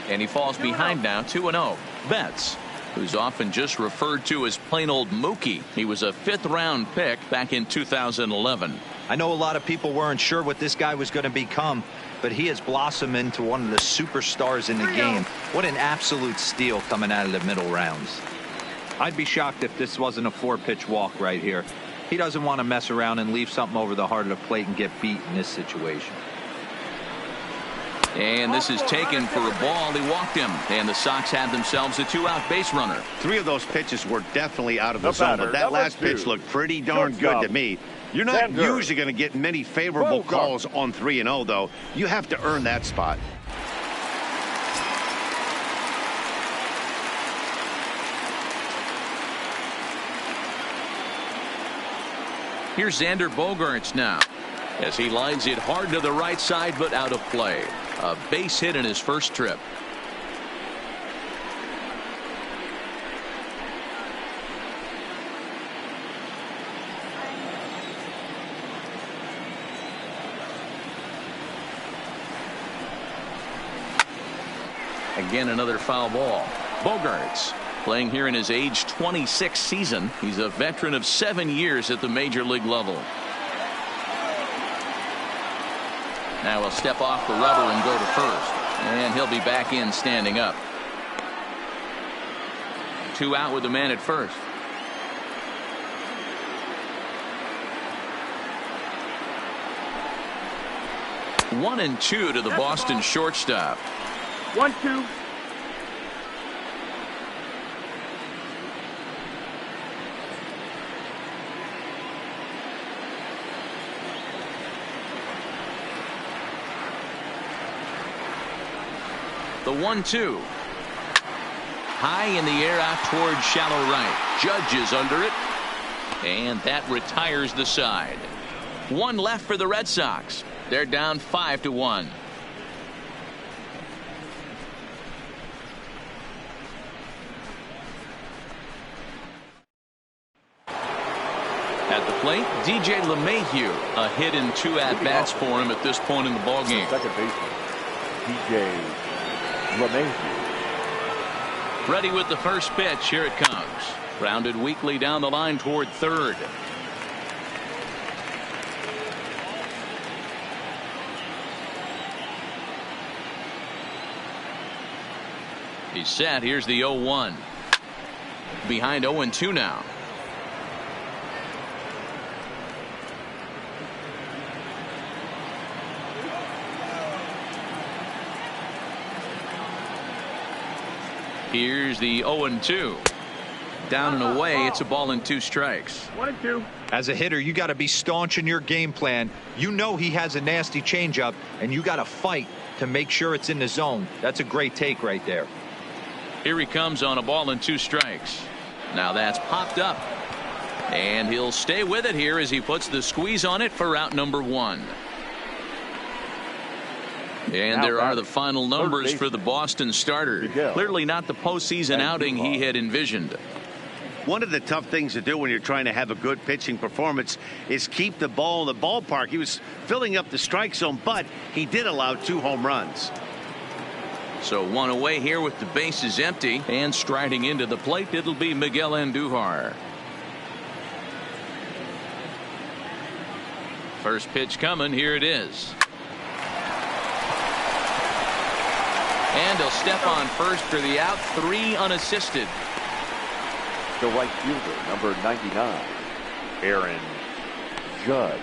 And he falls behind now, 2-0. Betts, who's often just referred to as plain old Mookie. He was a 5th-round pick back in 2011. I know a lot of people weren't sure what this guy was going to become, but he has blossomed into one of the superstars in the game. What an absolute steal coming out of the middle rounds. I'd be shocked if this wasn't a 4-pitch walk right here. He doesn't want to mess around and leave something over the heart of the plate and get beat in this situation. And this is taken for a ball. He walked him, and the Sox had themselves a 2-out base runner. 3 of those pitches were definitely out of the zone, but that last pitch looked pretty darn good to me. You're not usually going to get many favorable calls on 3-0, though. You have to earn that spot. Here's Xander Bogaerts now, as he lines it hard to the right side, but out of play. A base hit in his first trip. Again, another foul ball. Bogaerts playing here in his age 26 season. He's a veteran of 7 years at the major league level. Now he'll step off the rubber and go to first. And he'll be back in standing up. 2 out with the man at first. One and 2 to the Boston shortstop. 1-2. The 1-2. High in the air out towards shallow right. Judge is under it. And that retires the side. 1 left for the Red Sox. They're down 5-1. At the plate, DJ LeMahieu. A hit in 2 at-bats for him at this point in the ballgame. Second baseman, DJ LeMahieu. Ready with the first pitch. Here it comes. Grounded weakly down the line toward third. He's set. Here's the 0-1. Behind 0-2 now. Here's the 0-2. Down and away. It's a ball and 2 strikes. 1-2. As a hitter, you got to be staunch in your game plan. You know he has a nasty changeup, and you got to fight to make sure it's in the zone. That's a great take right there. Here he comes on a ball and 2 strikes. Now that's popped up. And he'll stay with it here as he puts the squeeze on it for out number 1. And there are the final numbers for the Boston starter. Clearly not the postseason outing he had envisioned. One of the tough things to do when you're trying to have a good pitching performance is keep the ball in the ballpark. He was filling up the strike zone, but he did allow 2 home runs. So 1 away here with the bases empty, and striding into the plate, it'll be Miguel Andujar. First pitch coming. Here it is. And he'll step on first for the out. 3 unassisted. The right fielder, number 99, Aaron Judge.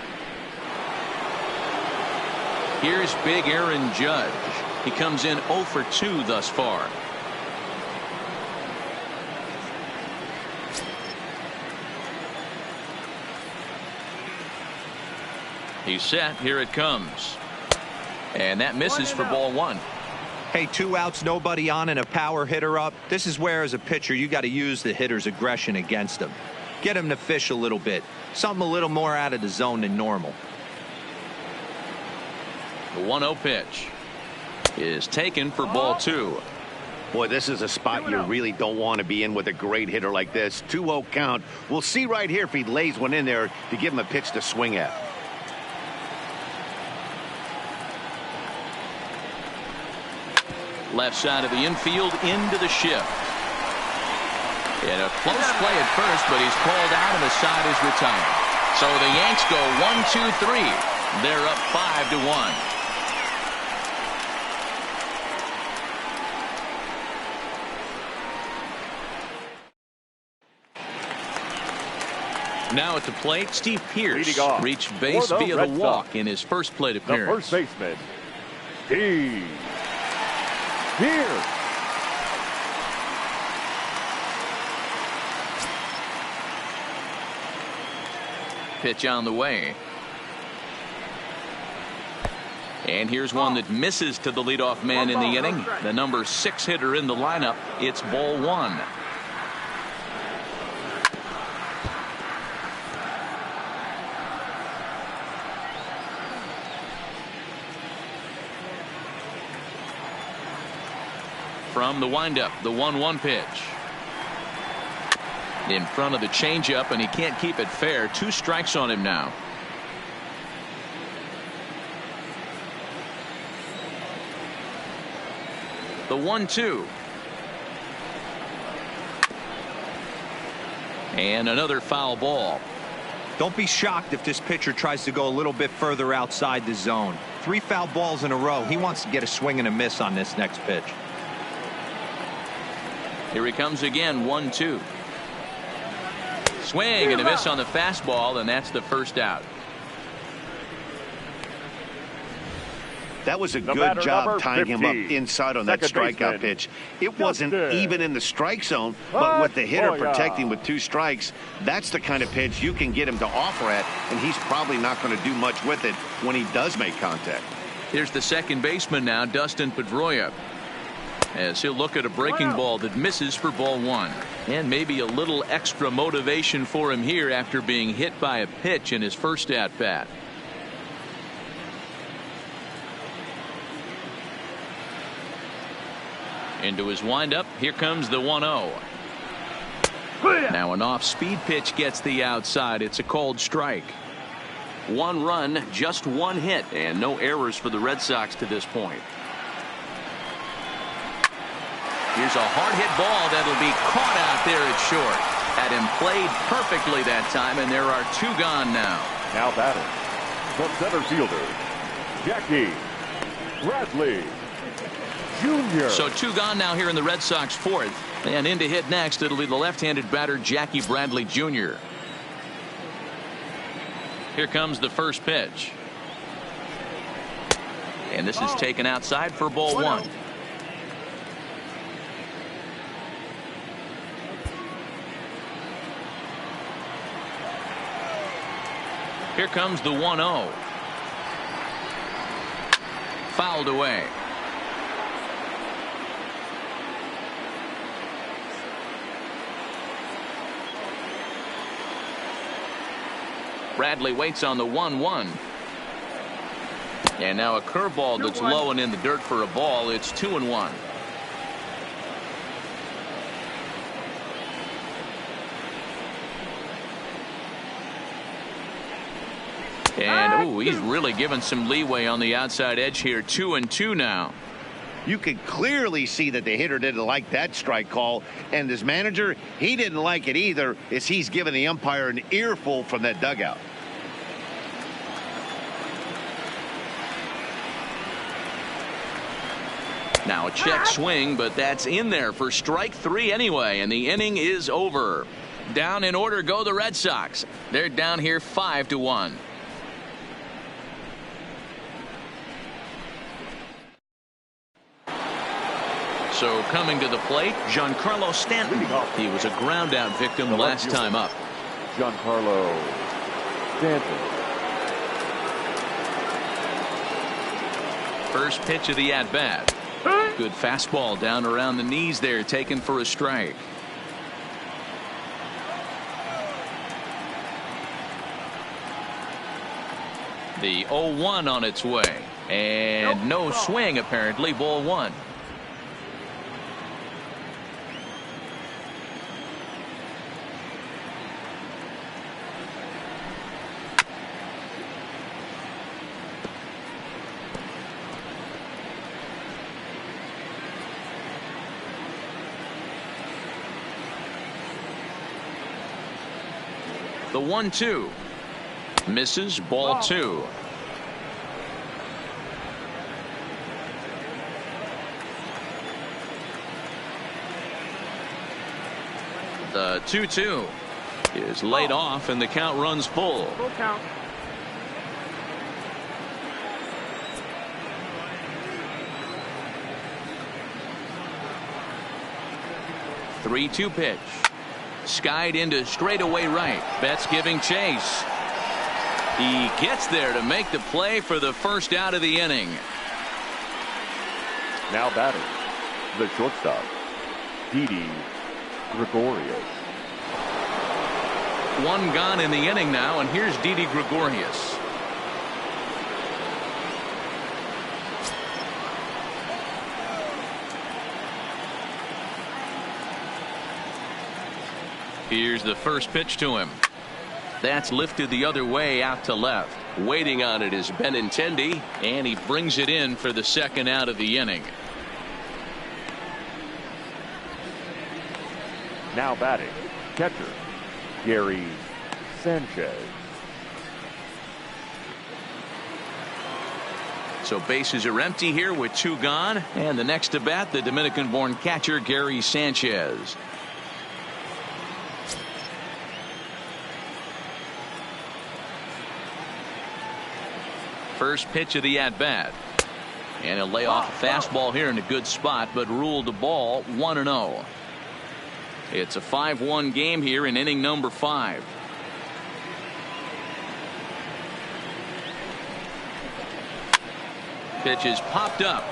Here's big Aaron Judge. He comes in 0 for 2 thus far. He's set. Here it comes. And that misses for ball 1. Hey, 2 outs, nobody on, and a power hitter up. This is where, as a pitcher, you got to use the hitter's aggression against him. Get him to fish a little bit. Something a little more out of the zone than normal. The 1-0 pitch is taken for ball 2. Boy, this is a spot you really don't want to be in with a great hitter like this. 2-0 count. We'll see right here if he lays one in there to give him a pitch to swing at. Left side of the infield into the shift. And a close play at first, but he's called out and the side is retired. So the Yanks go 1-2-3. They're up 5-1. Now at the plate, Steve Pearce reached base via the walk in his first plate appearance. The first baseman, Steve Pearce. Pitch on the way. And here's one that misses to the leadoff man in the inning. The number 6 hitter in the lineup. It's ball 1. From the windup, the 1-1 pitch. In front of the changeup, and he can't keep it fair. 2 strikes on him now. The 1-2. And another foul ball. Don't be shocked if this pitcher tries to go a little bit further outside the zone. 3 foul balls in a row. He wants to get a swing and a miss on this next pitch. Here he comes again. 1-2. Swing and a miss on the fastball, and that's the first out. That was a good job tying him up inside on that strikeout pitch. It wasn't even in the strike zone, but with the hitter protecting with 2 strikes, that's the kind of pitch you can get him to offer at, and he's probably not going to do much with it when he does make contact. Here's the second baseman now, Dustin Pedroia, as he'll look at a breaking ball that misses for ball 1. And maybe a little extra motivation for him here after being hit by a pitch in his first at-bat. Into his windup. Here comes the 1-0. Now an off-speed pitch gets the outside. It's a called strike. 1 run, just 1 hit, and no errors for the Red Sox to this point. Here's a hard hit ball that'll be caught out there at short. Had him played perfectly that time, and there are 2 gone now. Now batting, the center fielder, Jackie Bradley Jr. So 2 gone now here in the Red Sox 4th. And in to hit next, it'll be the left-handed batter, Jackie Bradley Jr. Here comes the first pitch. And this is taken outside for ball 1. Here comes the 1-0. Fouled away. Bradley waits on the 1-1. And now a curveball that's low and in the dirt for a ball. It's 2-1. And ooh, he's really given some leeway on the outside edge here. 2-2 now. You can clearly see that the hitter didn't like that strike call, and his manager, he didn't like it either, as he's giving the umpire an earful from that dugout. Now a check swing, but that's in there for strike 3 anyway, and the inning is over. Down in order go the Red Sox. They're down here 5-1. So coming to the plate, Giancarlo Stanton. He was a ground out victim last time up. Giancarlo Stanton. First pitch of the at bat. Good fastball down around the knees there, taken for a strike. The 0-1 on its way, and no swing apparently. Ball 1. The 1-2 misses. Ball 2. The 2-2 is laid off, and the count runs full. Full count. The 3-2 pitch. Skied into straightaway right. Betts giving chase. He gets there to make the play for the first out of the inning. Now batting, the shortstop, Didi Gregorius. 1 gone in the inning now, and here's Didi Gregorius. Here's the first pitch to him. That's lifted the other way out to left. Waiting on it is Benintendi, and he brings it in for the second out of the inning. Now batting, catcher, Gary Sanchez. So bases are empty here with 2 gone, and the next to bat, the Dominican-born catcher Gary Sanchez. First pitch of the at bat, and he'll lay off a fastball here in a good spot, but ruled the ball 1-0. It's a 5-1 game here in inning number 5. Pitch is popped up,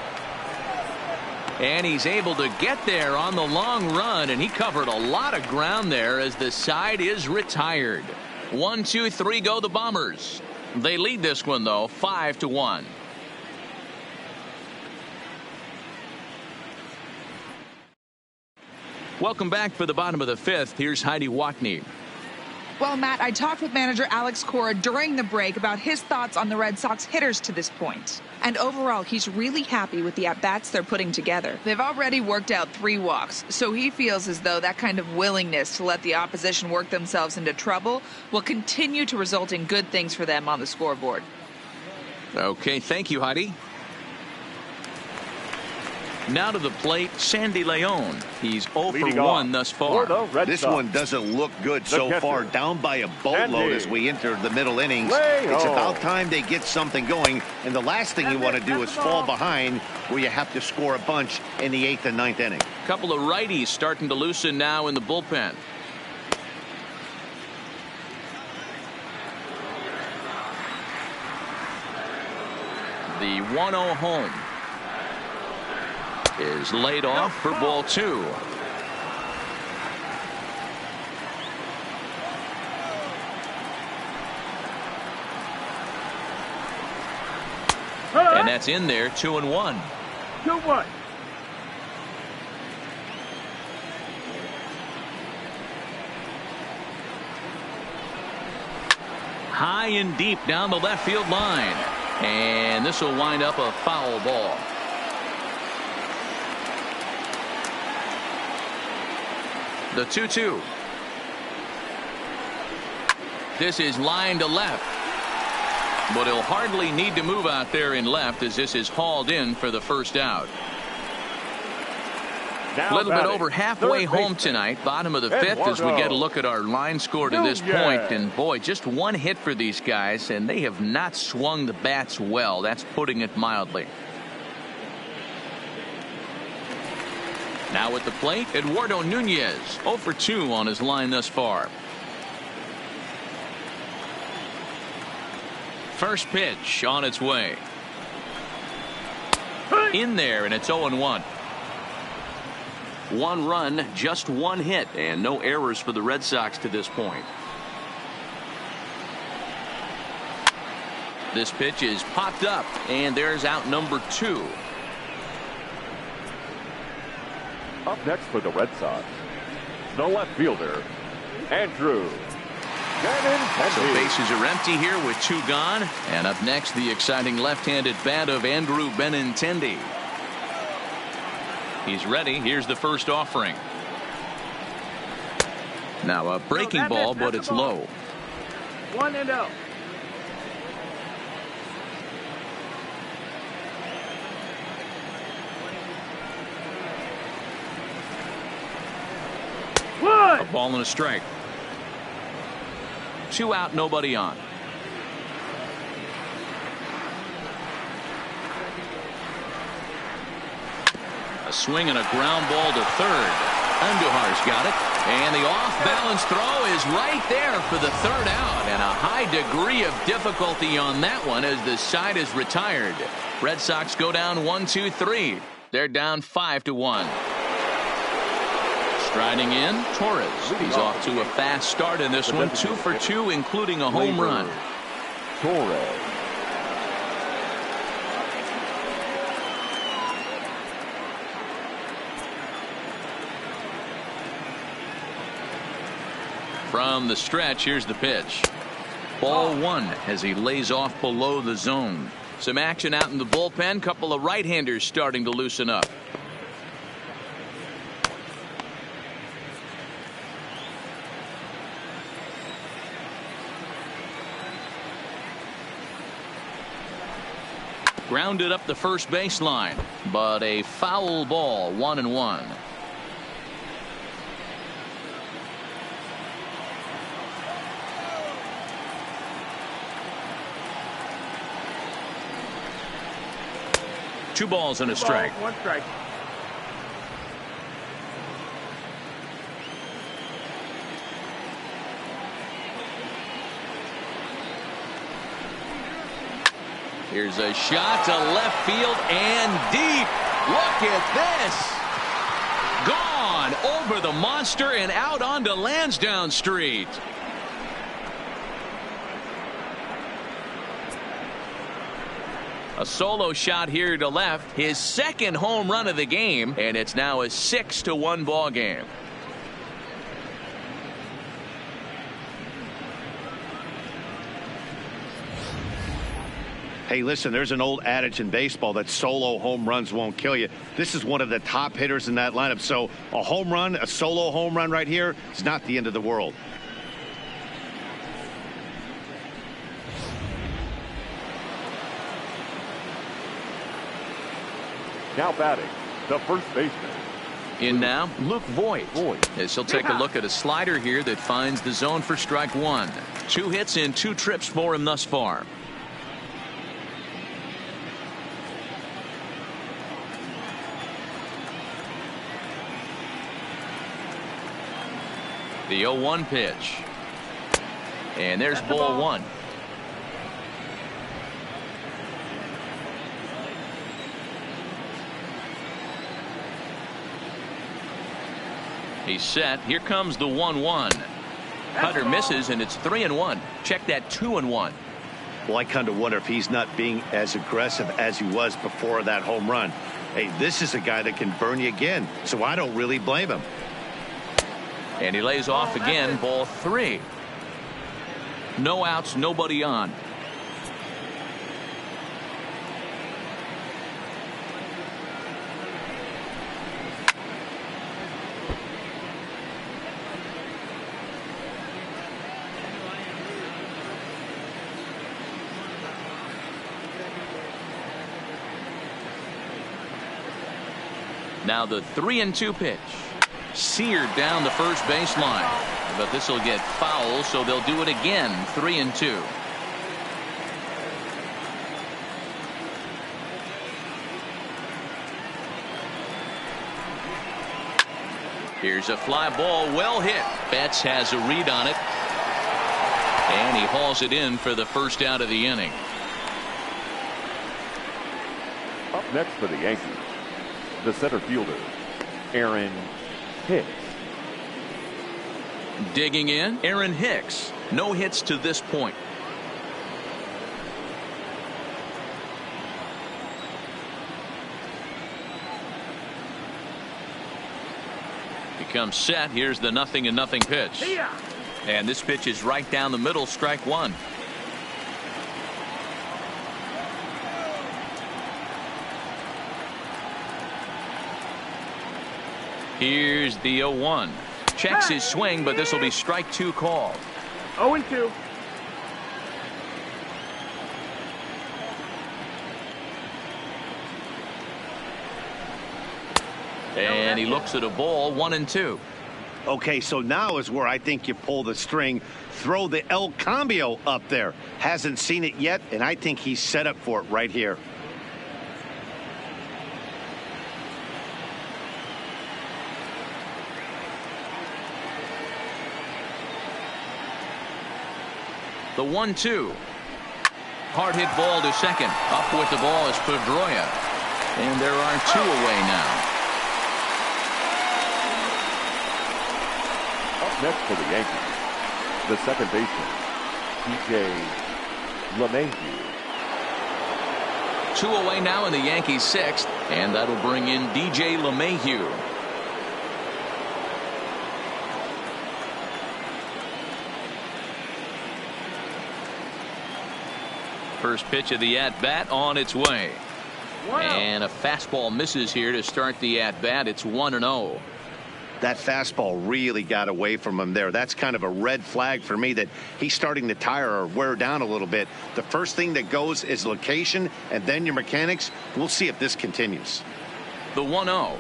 and he's able to get there on the long run, and he covered a lot of ground there as the side is retired. 1, 2, 3 go the Bombers. They lead this one though 5-1. Welcome back for the bottom of the 5th. Here's Heidi Watney. Well, Matt, I talked with manager Alex Cora during the break about his thoughts on the Red Sox hitters to this point. And overall, he's really happy with the at-bats they're putting together. They've already worked out 3 walks, so he feels as though that kind of willingness to let the opposition work themselves into trouble will continue to result in good things for them on the scoreboard. Okay, thank you, Heidi. Now to the plate, Sandy Leon. He's 0 for 1 thus far. This one doesn't look good so far. Down by a boatload as we enter the middle innings. It's about time they get something going. And the last thing you want to do is fall behind where you have to score a bunch in the 8th and 9th inning. A couple of righties starting to loosen now in the bullpen. The 1-0 home is laid off for ball 2. And that's in there, 2-1. 2-1. High and deep down the left field line. And this will wind up a foul ball. The 2-2. This is line to left. But he'll hardly need to move out there in left as this is hauled in for the first out. A little bit over halfway home tonight, bottom of the fifth, as we get a look at our line score to this point. And boy, just one hit for these guys, and they have not swung the bats well. That's putting it mildly. Now at the plate, Eduardo Nunez, 0 for 2 on his line thus far. First pitch on its way. In there, and it's 0-1. One run, just one hit, and no errors for the Red Sox to this point. This pitch is popped up, and there's out number 2. Up next for the Red Sox, the left fielder, Andrew. So bases are empty here with 2 gone. And up next, the exciting left-handed bat of Andrew Benintendi. He's ready. Here's the first offering. Now a breaking ball, but it's low. 1-0. A ball and a strike. 2 out, nobody on. A swing and a ground ball to third. Andujar's got it. And the off-balance throw is right there for the third out. And a high degree of difficulty on that one as the side is retired. Red Sox go down 1-2-3. They're down 5-1. Striding in, Torres. He's off to a fast start in this one. 2 for 2, including a home run. Torres. From the stretch, here's the pitch. Ball 1 as he lays off below the zone. Some action out in the bullpen. Couple of right-handers starting to loosen up. Grounded up the first baseline, but a foul ball, 1-1. Two balls and a strike. 1 strike. Here's a shot to left field and deep. Look at this. Gone over the monster and out onto Lansdowne Street. A solo shot here to left. His second home run of the game, and it's now a 6-1 ball game. Hey, listen, there's an old adage in baseball that solo home runs won't kill you. This is one of the top hitters in that lineup. So a home run, a solo home run right here, is not the end of the world. Now batting, the first baseman. In now, Luke Voigt. As he'll take a look at a slider here that finds the zone for strike 1. 2 hits and 2 trips for him thus far. The 0-1 pitch. And there's ball 1. He's set. Here comes the 1-1. Cutter misses, and it's 3-1. Check that 2-1. Well, I kind of wonder if he's not being as aggressive as he was before that home run. Hey, this is a guy that can burn you again, so I don't really blame him. And he lays off again, ball 3. No outs, nobody on. Now the 3-2 pitch. Seared down the first baseline. But this will get foul, so they'll do it again. 3-2. Here's a fly ball, well hit. Betts has a read on it. And he hauls it in for the first out of the inning. Up next for the Yankees, the center fielder, Aaron Hicks. Digging in, Aaron Hicks. No hits to this point. Becomes set. Here's the 0-0 pitch. And this pitch is right down the middle, strike 1. Here's the 0-1. Checks his swing, but this will be strike 2 called. 0-2. And he looks at a ball, 1-2. Okay, so now is where I think you pull the string, throw the El Cambio up there. Hasn't seen it yet, and I think he's set up for it right here. The 1-2. Hard hit ball to second. Up with the ball is Pedroia. And there are 2 away now. Up next for the Yankees, the second baseman, DJ LeMahieu. 2 away now in the Yankees' 6th. And that'll bring in DJ LeMahieu. First pitch of the at-bat on its way. And a fastball misses here to start the at-bat. It's 1-0. That fastball really got away from him there. That's kind of a red flag for me that he's starting to tire or wear down a little bit. The first thing that goes is location and then your mechanics. We'll see if this continues. The 1-0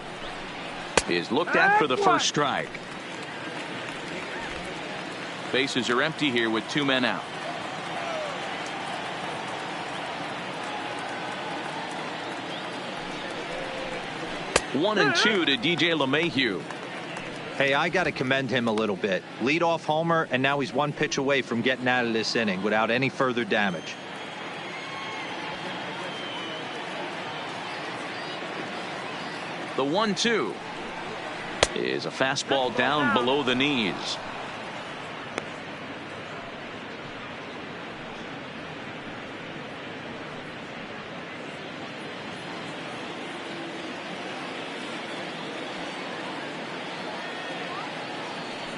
is looked at for the first strike. Bases are empty here with 2 men out. 1-2 to DJ LeMahieu. Hey, I got to commend him a little bit. Leadoff homer, and now he's 1 pitch away from getting out of this inning without any further damage. The 1-2 is a fastball down below the knees.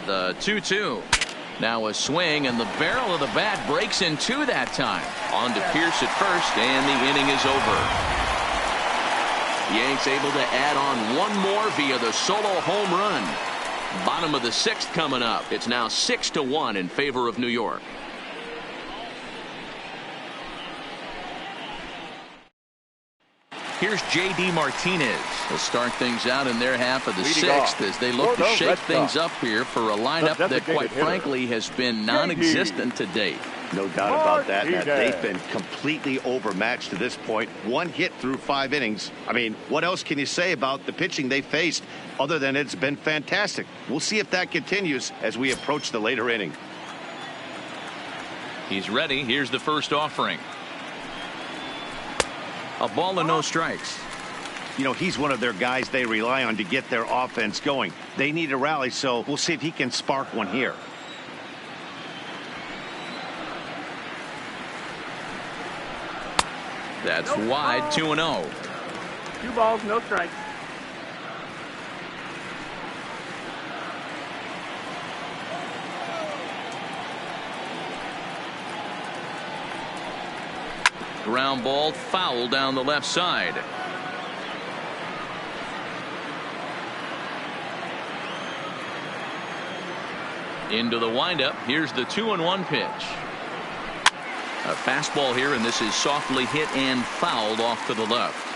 The 2-2. Now a swing, and the barrel of the bat breaks in 2 that time. On to Pierce at first, and the inning is over. Yanks able to add on 1 more via the solo home run. Bottom of the 6th coming up. It's now 6-1 in favor of New York. Here's J.D. Martinez to start things out in their half of the 6th as they look to shake things up here for a lineup that, quite frankly, has been non-existent to date. No doubt about that, Matt. They've been completely overmatched to this point. 1 hit through 5 innings. I mean, what else can you say about the pitching they faced other than it's been fantastic? We'll see if that continues as we approach the later inning. He's ready. Here's the first offering. A ball and no strikes. You know, he's one of their guys they rely on to get their offense going. They need a rally, so we'll see if he can spark one here. That's wide, 2-0. 2 balls, no strikes. Ground ball, foul down the left side. Into the windup. Here's the 2-1 pitch. A fastball here, and this is softly hit and fouled off to the left.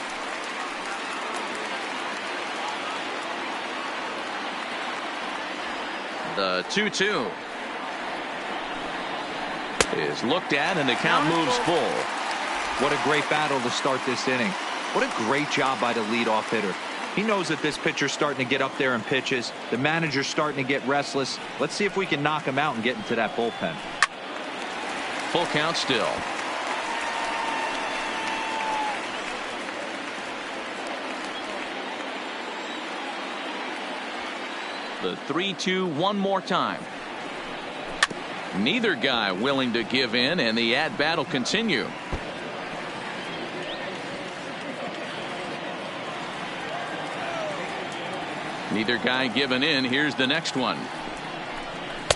The 2-2 is looked at, and the count moves full. What a great battle to start this inning. What a great job by the leadoff hitter. He knows that this pitcher's starting to get up there in pitches. The manager's starting to get restless. Let's see if we can knock him out and get into that bullpen. Full count still. The 3-2 one more time. Neither guy willing to give in, and the at-bat will continue. Neither guy giving in. Here's the next one.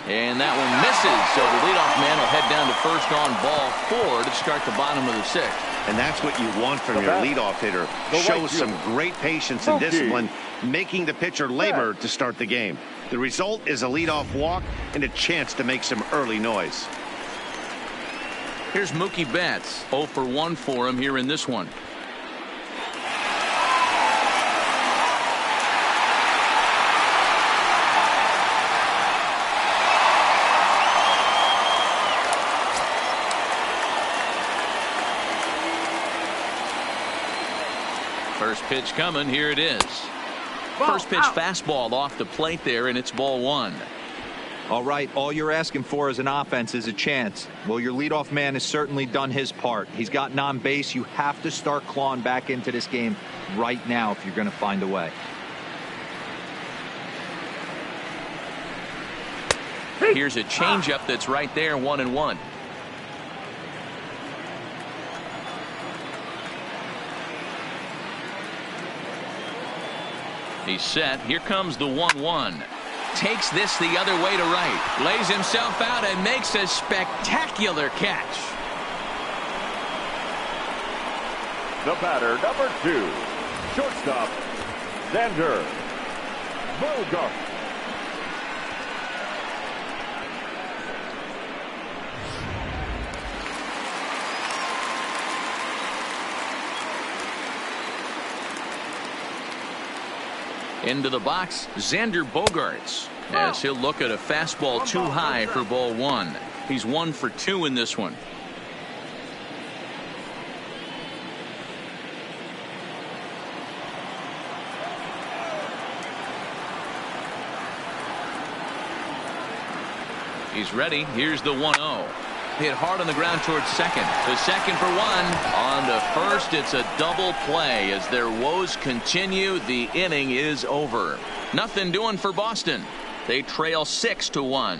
And that one misses. So the leadoff man will head down to first on ball 4 to start the bottom of the 6th. And that's what you want from your leadoff hitter. Shows some great patience and discipline, making the pitcher labor to start the game. The result is a leadoff walk and a chance to make some early noise. Here's Mookie Betts. 0 for 1 for him here in this one. First pitch coming. Here it is. First pitch fastball off the plate there, and it's ball 1. All right, all you're asking for as an offense is a chance. Well, your leadoff man has certainly done his part. He's gotten on base. You have to start clawing back into this game right now if you're going to find a way. Here's a changeup that's right there, 1-1. He's set. Here comes the 1-1. Takes this the other way to right. Lays himself out and makes a spectacular catch. The batter, number 2, shortstop, Xander Bogaerts. Into the box, Xander Bogaerts, as he'll look at a fastball too high for ball 1. He's 1 for 2 in this one. He's ready. Here's the 1-0. Hit hard on the ground towards second. To second for 1. On to first. It's a double play. As their woes continue, the inning is over. Nothing doing for Boston. They trail 6-1.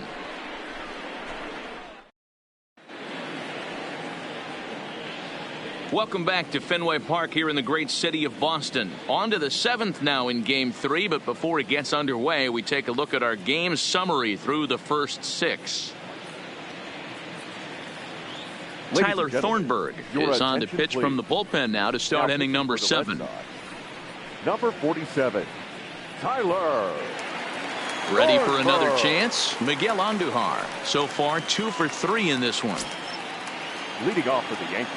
Welcome back to Fenway Park here in the great city of Boston. On to the 7th now in Game 3, but before it gets underway, we take a look at our game summary through the first 6. Tyler Thornburg is on to pitch from the bullpen now to start inning number 7. Number 47, Tyler. Ready for another chance? Miguel Andujar. So far 2 for 3 in this one. Leading off for the Yankees,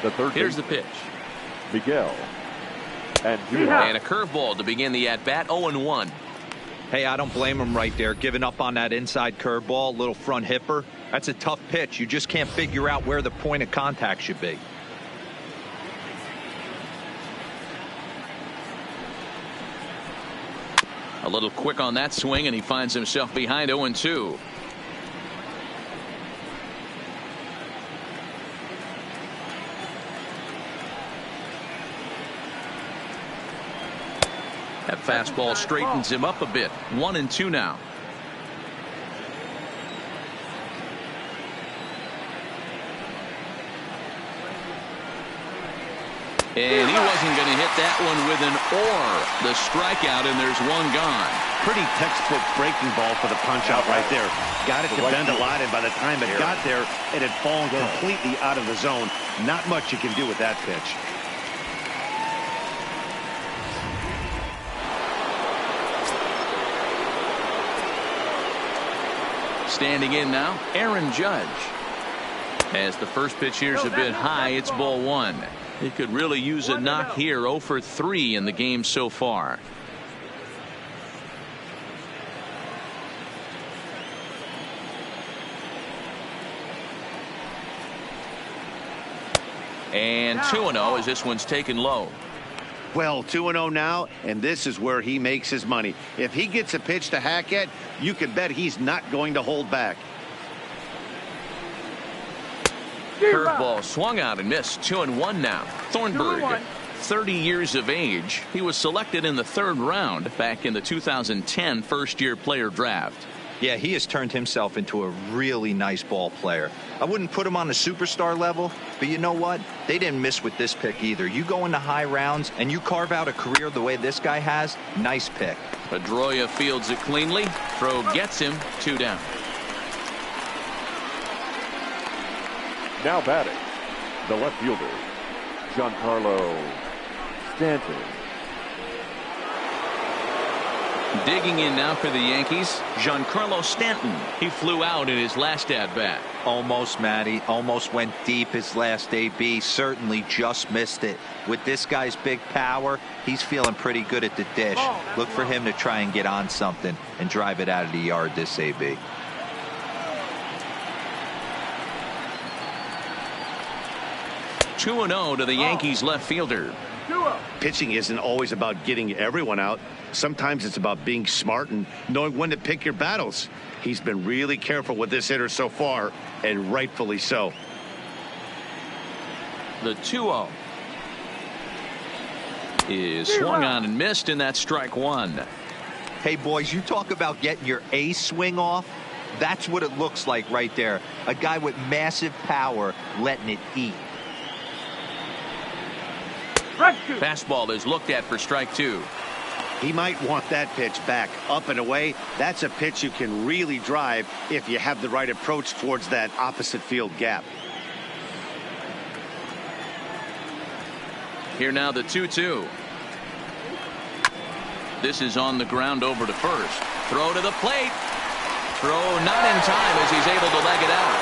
the third Here's the baseman, pitch. Miguel Andujar. And a curveball to begin the at-bat, 0-1. Hey, I don't blame him right there. Giving up on that inside curveball, little front hipper. That's a tough pitch. You just can't figure out where the point of contact should be. A little quick on that swing, and he finds himself behind 0-2. That fastball straightens him up a bit. 1-2 now. And he wasn't going to hit that one with an or. The strikeout, and there's one gone. Pretty textbook breaking ball for the punch-out right there. Got it to bend a lot, and by the time it got there, it had fallen completely out of the zone. Not much you can do with that pitch. Standing in now, Aaron Judge. As the first pitch here's a bit high, it's ball one. He could really use a knock here. 0 for 3 in the game so far. And 2-0 as this one's taken low. Well, 2-0 now, and this is where he makes his money. If he gets a pitch to hack at, you can bet he's not going to hold back. Curveball swung out and missed. 2-1 now. Thornburg, 30 years of age. He was selected in the 3rd round back in the 2010 first-year player draft. Yeah, he has turned himself into a really nice ball player. I wouldn't put him on the superstar level, but you know what? They didn't miss with this pick either. You go into high rounds and you carve out a career the way this guy has, nice pick. Pedroia fields it cleanly. Throw gets him. 2 down. Now batting, the left fielder, Giancarlo Stanton. Digging in now for the Yankees, Giancarlo Stanton. He flew out in his last at-bat. Almost, Matty. Almost went deep his last AB. Certainly just missed it. With this guy's big power, he's feeling pretty good at the dish. Look for him to try and get on something and drive it out of the yard this AB. Two-0 to the Yankees left fielder. Pitching isn't always about getting everyone out. Sometimes it's about being smart and knowing when to pick your battles. He's been really careful with this hitter so far, and rightfully so. The 2-0 is swung on and missed, and that's strike one. Hey, boys, you talk about getting your A swing off. That's what it looks like right there. A guy with massive power letting it eat. Fastball is looked at for strike two. He might want that pitch back, up and away. That's a pitch you can really drive if you have the right approach towards that opposite field gap. Here now the 2-2. This is on the ground over to first. Throw to the plate. Throw not in time as he's able to leg it out.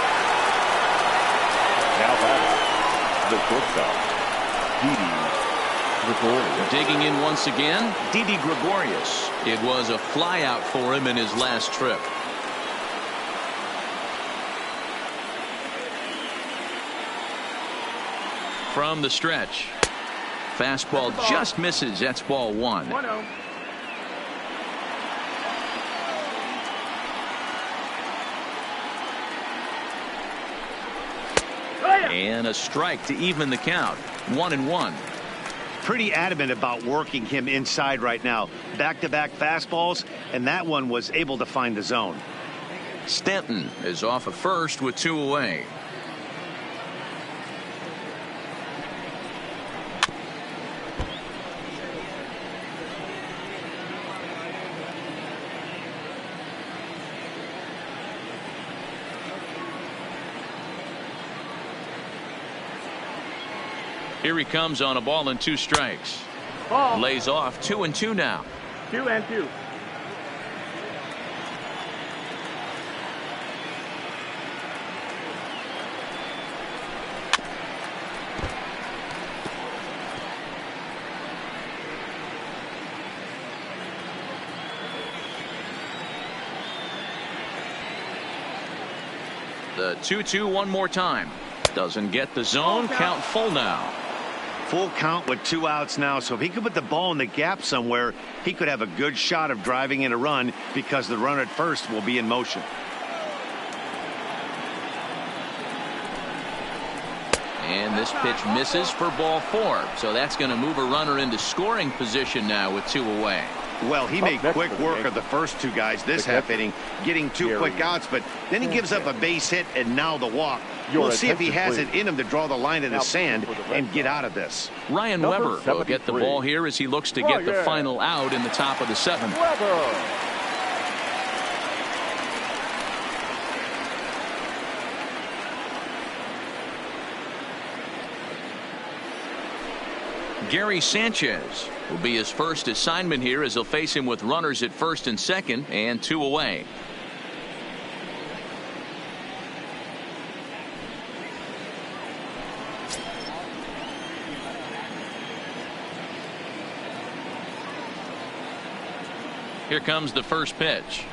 Now batting, the shortstop, Didi Gregorius. Digging in once again, Didi Gregorius. It was a fly out for him in his last trip. From the stretch. Fastball just misses. That's ball one. 1-0. And a strike to even the count. 1-1. Pretty adamant about working him inside right now. Back-to-back fastballs, and that one was able to find the zone. Stanton is off at first with 2 away. Here he comes on a ball and 2 strikes. Ball. Lays off 2-2 now. 2-2. The 2-2 one more time. Doesn't get the zone. Count full now. Full count with 2 outs now, so if he could put the ball in the gap somewhere, he could have a good shot of driving in a run because the runner at first will be in motion. And this pitch misses for ball 4. So that's going to move a runner into scoring position now with 2 away. Well, he made quick work of the first two guys this half inning, getting two quick outs, but then he gives up a base hit and now the walk. We'll see if he has it in him to draw the line in the sand and get out of this. Ryan Weber will get the ball here as he looks to get the final out in the top of the seventh. Gary Sanchez will be his first assignment here as he'll face him with runners at first and second and 2 away. Here comes the first pitch.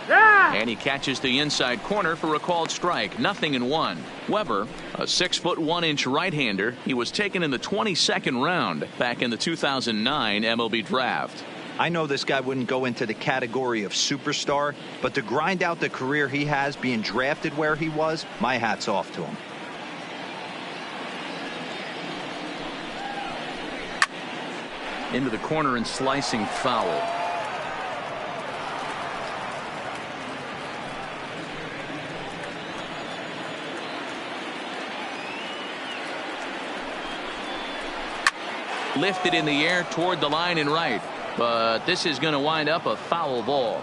And he catches the inside corner for a called strike. 0-1. Weber, a 6'1" right-hander. He was taken in the 22nd round back in the 2009 MLB draft. I know this guy wouldn't go into the category of superstar, but to grind out the career he has being drafted where he was, my hat's off to him. Into the corner and slicing foul. Lifted in the air toward the line and right, but this is going to wind up a foul ball.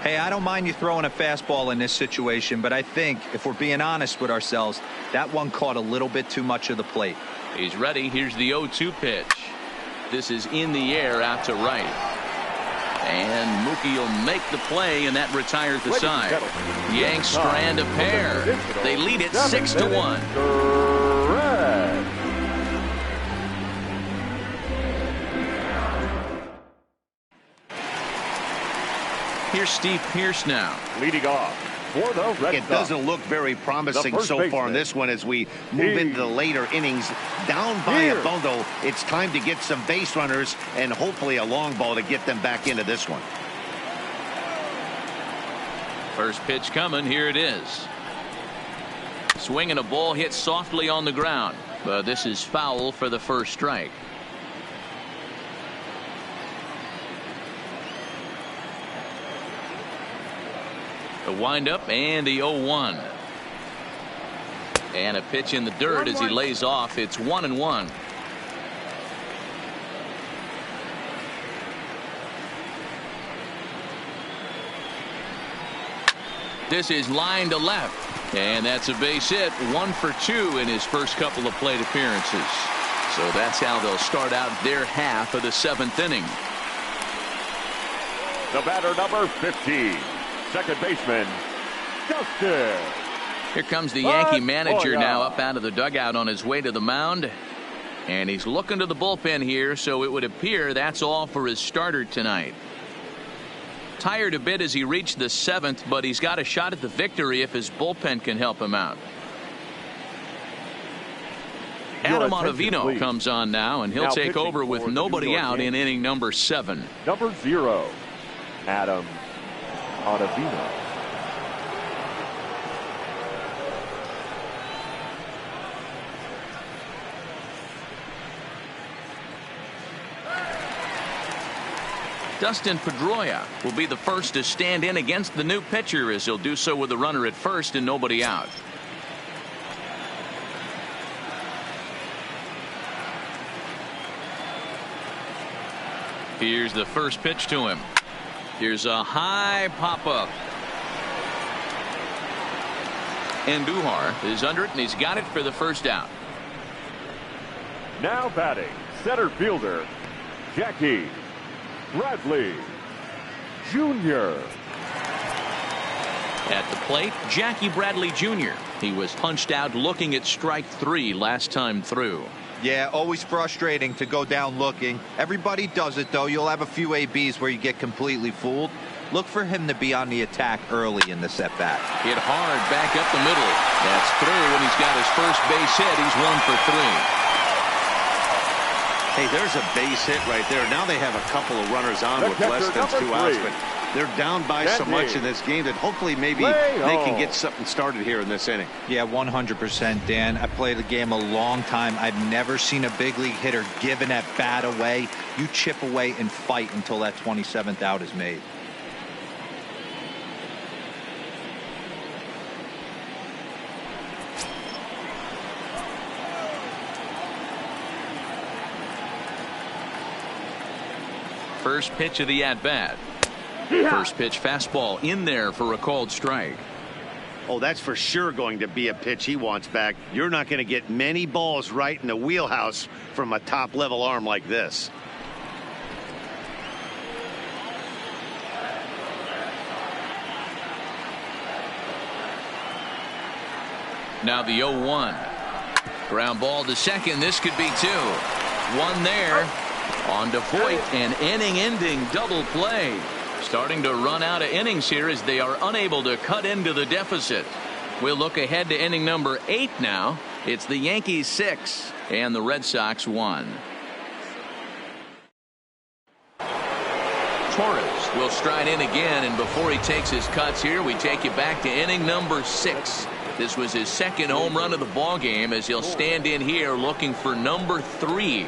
Hey, I don't mind you throwing a fastball in this situation, but I think if we're being honest with ourselves, that one caught a little bit too much of the plate. He's ready. Here's the 0-2 pitch. This is in the air out to right, and Mookie will make the play, and that retires the side. Yanks strand a pair. They lead it 6-1. Here's Steve Pearce now. Leading off for the Red Sox. It doesn't look very promising so far in this one as we move into the later innings. Down by a bundle, it's time to get some base runners and hopefully a long ball to get them back into this one. First pitch coming. Here it is. Swinging a ball hit softly on the ground, but this is foul for the first strike. The windup and the 0-1. And a pitch in the dirt as he lays off. It's 1-1. This is line to left, and that's a base hit. 1 for 2 in his first couple of plate appearances. So that's how they'll start out their half of the 7th inning. The batter, number 15. Second baseman, Dustin. Here comes the Yankee manager now up out of the dugout on his way to the mound. And he's looking to the bullpen here, so it would appear that's all for his starter tonight. Tired a bit as he reached the 7th, but he's got a shot at the victory if his bullpen can help him out. Adam Ottavino comes on now, and he'll take over with nobody out in inning number 7. Number 0, Adam Ottavino. Dustin Pedroia will be the first to stand in against the new pitcher, as he'll do so with a runner at first and nobody out. Here's the first pitch to him. Here's a high pop-up. And Duhar is under it, and he's got it for the first out. Now batting, center fielder, Jackie Bradley Jr. At the plate, Jackie Bradley Jr. He was punched out looking at strike 3 last time through. Yeah, always frustrating to go down looking. Everybody does it, though. You'll have a few ABs where you get completely fooled. Look for him to be on the attack early in the at-bat. Hit hard back up the middle. That's through, and he's got his first base hit. He's 1 for 3. Hey, there's a base hit right there. Now they have a couple of runners on with less than 2 outs, but They're down by so much in this game that hopefully maybe they can get something started here in this inning. Yeah, 100%, Dan. I played the game a long time. I've never seen a big league hitter give an at-bat away. You chip away and fight until that 27th out is made. First pitch of the at-bat. First pitch fastball in there for a called strike. Oh, that's for sure going to be a pitch he wants back. You're not going to get many balls right in the wheelhouse from a top-level arm like this. Now the 0-1. Ground ball to second. This could be two. One there. On to Voit, an inning-ending double play. Starting to run out of innings here as they are unable to cut into the deficit. We'll look ahead to inning number 8 now. It's the Yankees 6 and the Red Sox 1. Torres will stride in again, and before he takes his cuts here, we take you back to inning number 6. This was his second home run of the ball game as he'll stand in here looking for number 3.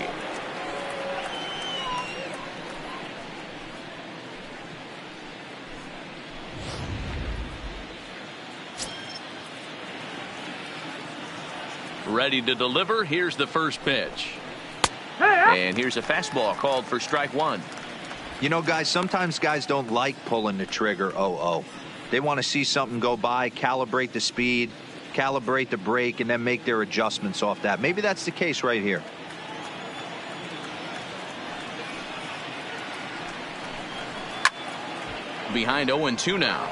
Ready to deliver. Here's the first pitch. And here's a fastball called for strike 1. You know, guys, sometimes guys don't like pulling the trigger 0-0. They want to see something go by, calibrate the speed, calibrate the brake, and then make their adjustments off that. Maybe that's the case right here. Behind 0-2 now.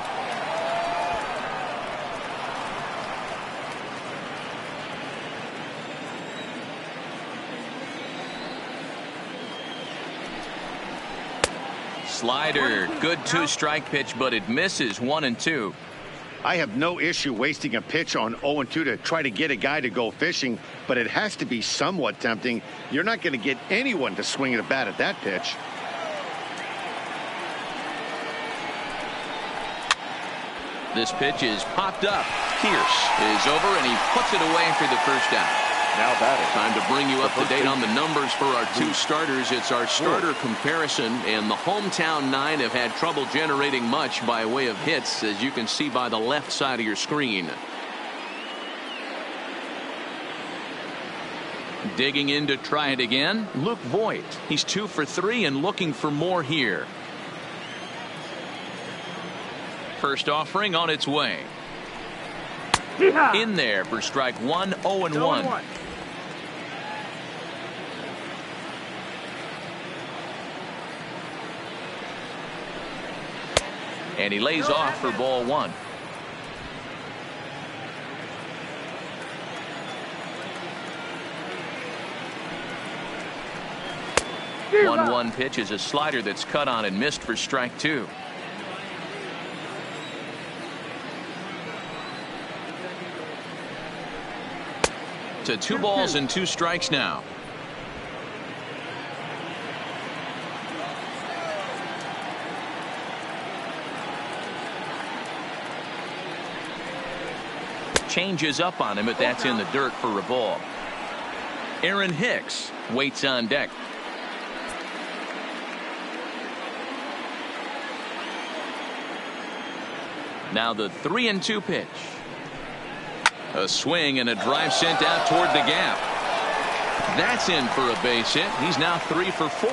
Slider, good 2-strike pitch, but it misses. 1-2. I have no issue wasting a pitch on 0-2 to try to get a guy to go fishing, but it has to be somewhat tempting. You're not going to get anyone to swing at a bat at that pitch. This pitch is popped up. Pierce is over, and he puts it away for the first out. Now batting. Time to bring you up to date on the numbers for our 2 starters. It's our starter comparison, and the hometown 9 have had trouble generating much by way of hits, as you can see by the left side of your screen. Digging in to try it again, Luke Voit. He's 2 for 3 and looking for more here. First offering on its way. In there for strike 1. 0-1. And he lays off for ball 1. The 1-1 pitch is a slider that's cut on and missed for strike 2. To 2 balls and 2 strikes now. Changes up on him, but that's in the dirt for a ball. Aaron Hicks waits on deck. Now the 3-2 pitch. A swing and a drive sent out toward the gap. That's in for a base hit. He's now 3 for 4.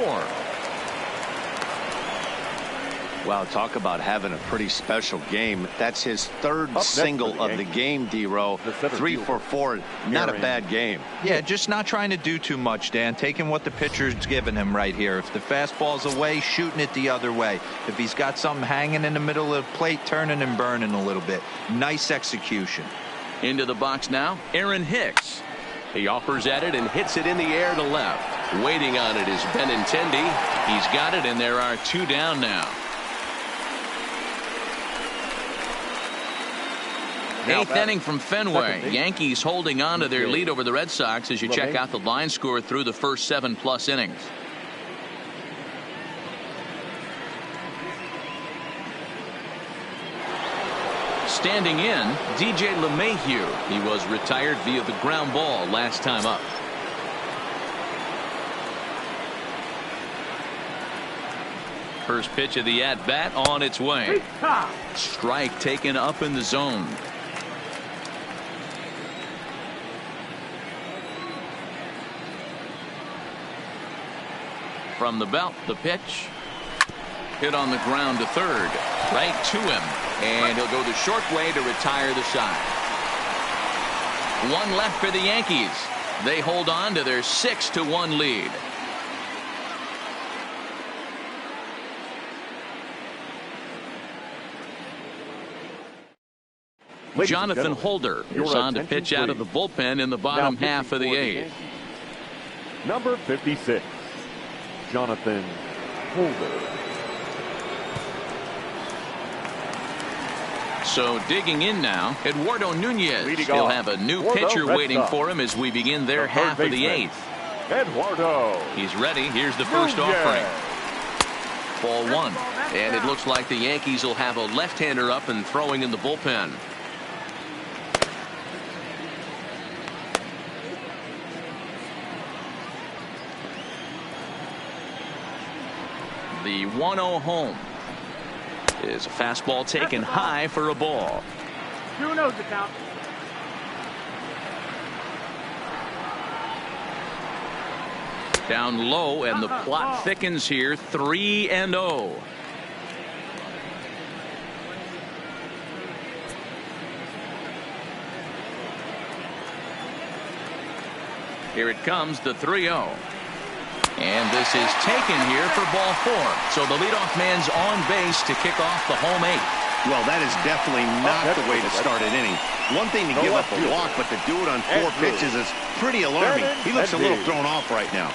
Wow, talk about having a pretty special game. That's his 3rd single of the game, D-Row. 3 for 4. Not a bad game. Yeah, just not trying to do too much, Dan. Taking what the pitcher's giving him right here. If the fastball's away, shooting it the other way. If he's got something hanging in the middle of the plate, turning and burning a little bit. Nice execution. Into the box now, Aaron Hicks. He offers at it and hits it in the air to left. Waiting on it is Benintendi. He's got it, and there are 2 down now. 8th inning from Fenway. Yankees holding on to their lead over the Red Sox as you check out the line score through the first 7+ innings. Standing in, DJ LeMahieu. He was retired via the ground ball last time up. First pitch of the at-bat on its way. Strike taken up in the zone. From the belt, the pitch. Hit on the ground to third. Right to him. And he'll go the short way to retire the side. One left for the Yankees. They hold on to their 6-1 lead. Jonathan Holder is on to pitch out of the bullpen in the bottom half of the eighth. Number 56, Jonathan Holder. So digging in now, Eduardo Nunez. He'll have a new pitcher waiting for him as we begin their half of the eighth. Eduardo. He's ready. Here's the first offering. Ball one. And it looks like the Yankees will have a left-hander up and throwing in the bullpen. The 1-0 home is a fastball taken high for a ball. Who knows the count? Down low, and the plot thickens here. 3-0. Here it comes, the 3-0. And this is taken here for ball four. So the leadoff man's on base to kick off the home eighth. Well, that is definitely not the way to start an inning. One thing to give up a walk, but to do it on 4 pitches is pretty alarming. He looks a little thrown off right now.